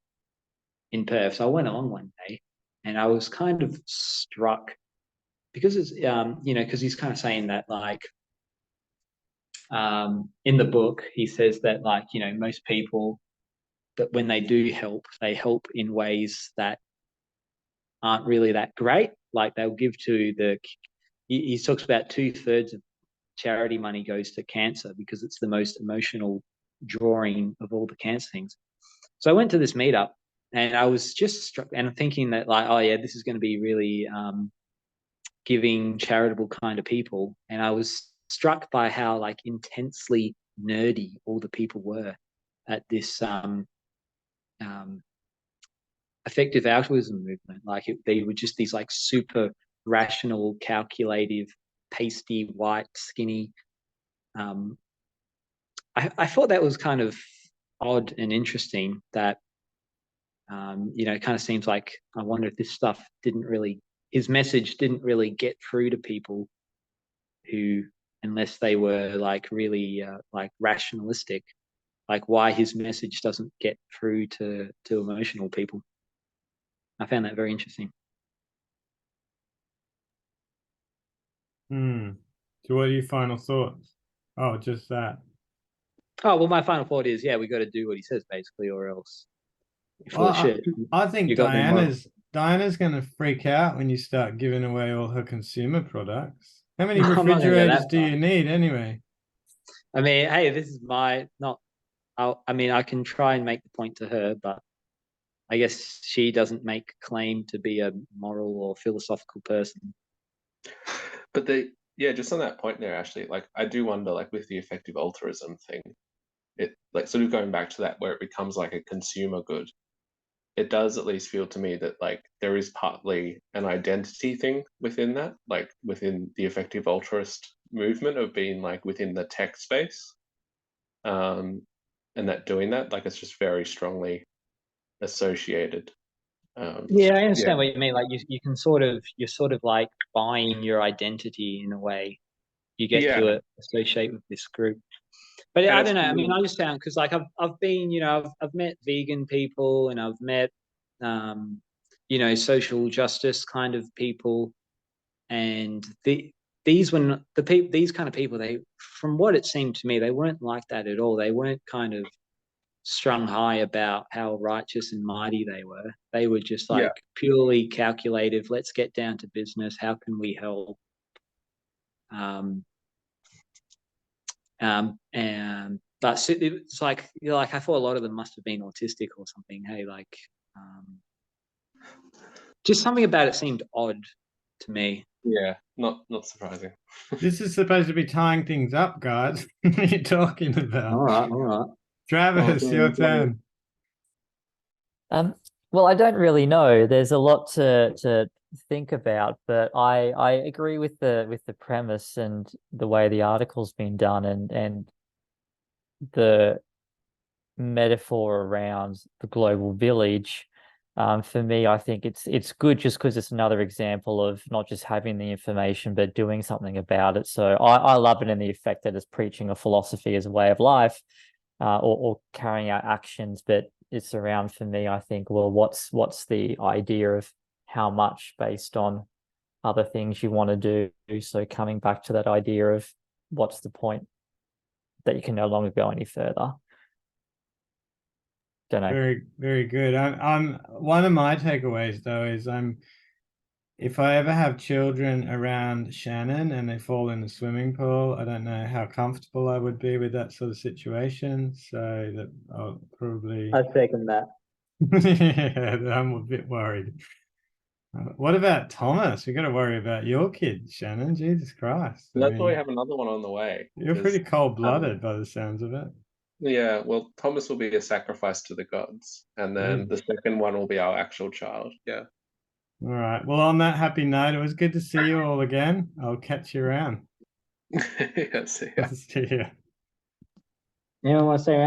in Perth. So I went along one day, and I was kind of struck because it's you know, because he's kind of saying that, like, in the book he says that, like, you know, most people, that when they do help, they help in ways that aren't really that great. Like, they'll give to he talks about 2/3 of charity money goes to cancer because it's the most emotional drawing of all the cancer things. So I went to this meetup, and I was just struck and thinking that, like, oh yeah, this is going to be really giving, charitable kind of people. And I was struck by how, like, intensely nerdy all the people were at this effective altruism movement. Like, they were just these like super rational, calculative, pasty, white, skinny. I thought that was kind of odd and interesting that, you know, it kind of seems like, I wonder if this stuff his message didn't really get through to people who, unless they were like really like rationalistic, like why his message doesn't get through to emotional people. I found that very interesting. So what are your final thoughts? Oh, just that. Oh, well, my final thought is, yeah, we got to do what he says, basically, or else you're full Well, of shit. I think You got no moral. Diana's going to freak out when you start giving away all her consumer products. How many I'm not gonna go refrigerators that do far. you need anyway? I mean, hey, this is I mean, I can try and make the point to her, but I guess she doesn't make claim to be a moral or philosophical person. But just on that point there, Ashley, like I do wonder, like with the effective altruism thing, it like sort of going back to that where it becomes like a consumer good. It does at least feel to me that like there is partly an identity thing within that, like within the effective altruist movement of being like within the tech space. And that doing that, like it's just very strongly associated. Yeah, I understand what you mean. Like you can you're sort of like buying your identity in a way. You get to associate with this group. But And I it's don't know. I mean, really- I just found because like I've been, you know, I've met vegan people and I've met you know, social justice kind of people, and these kind of people, they, from what it seemed to me, they weren't like that at all. They weren't kind of strung high about how righteous and mighty they were. They were just like purely calculative. Let's get down to business. How can we help? And but it's like, you know, like I thought a lot of them must have been autistic or something. Hey, like just something about it seemed odd to me. Yeah, not surprising. This is supposed to be tying things up, guys. What are you talking about? All right. Travis, your turn. Well, I don't really know. There's a lot to think about, but I agree with the premise and the way the article's been done, and the metaphor around the global village. For me, I think it's good just because it's another example of not just having the information but doing something about it. So I love it in the effect that it's preaching a philosophy as a way of life, or carrying out actions. But it's around, for me, I think, well, what's the idea of how much based on other things you want to do? So coming back to that idea of what's the point that you can no longer go any further. Don't know. Very, very good. I'm one of my takeaways though is if I ever have children around Shannon and they fall in the swimming pool, I don't know how comfortable I would be with that sort of situation. So that I'll probably I'd second that. yeah, I'm a bit worried. What about Thomas? We got to worry about your kid, Shannon. Jesus Christ. I That's why we mean, have another one on the way. you're 'cause, pretty cold-blooded by the sounds of it. Yeah, well, Thomas will be a sacrifice to the gods, and then the second one will be our actual child. Yeah. All right. Well, on that happy note, it was good to see you all again. I'll catch you around. Yeah, see ya. See ya. Anyone want to say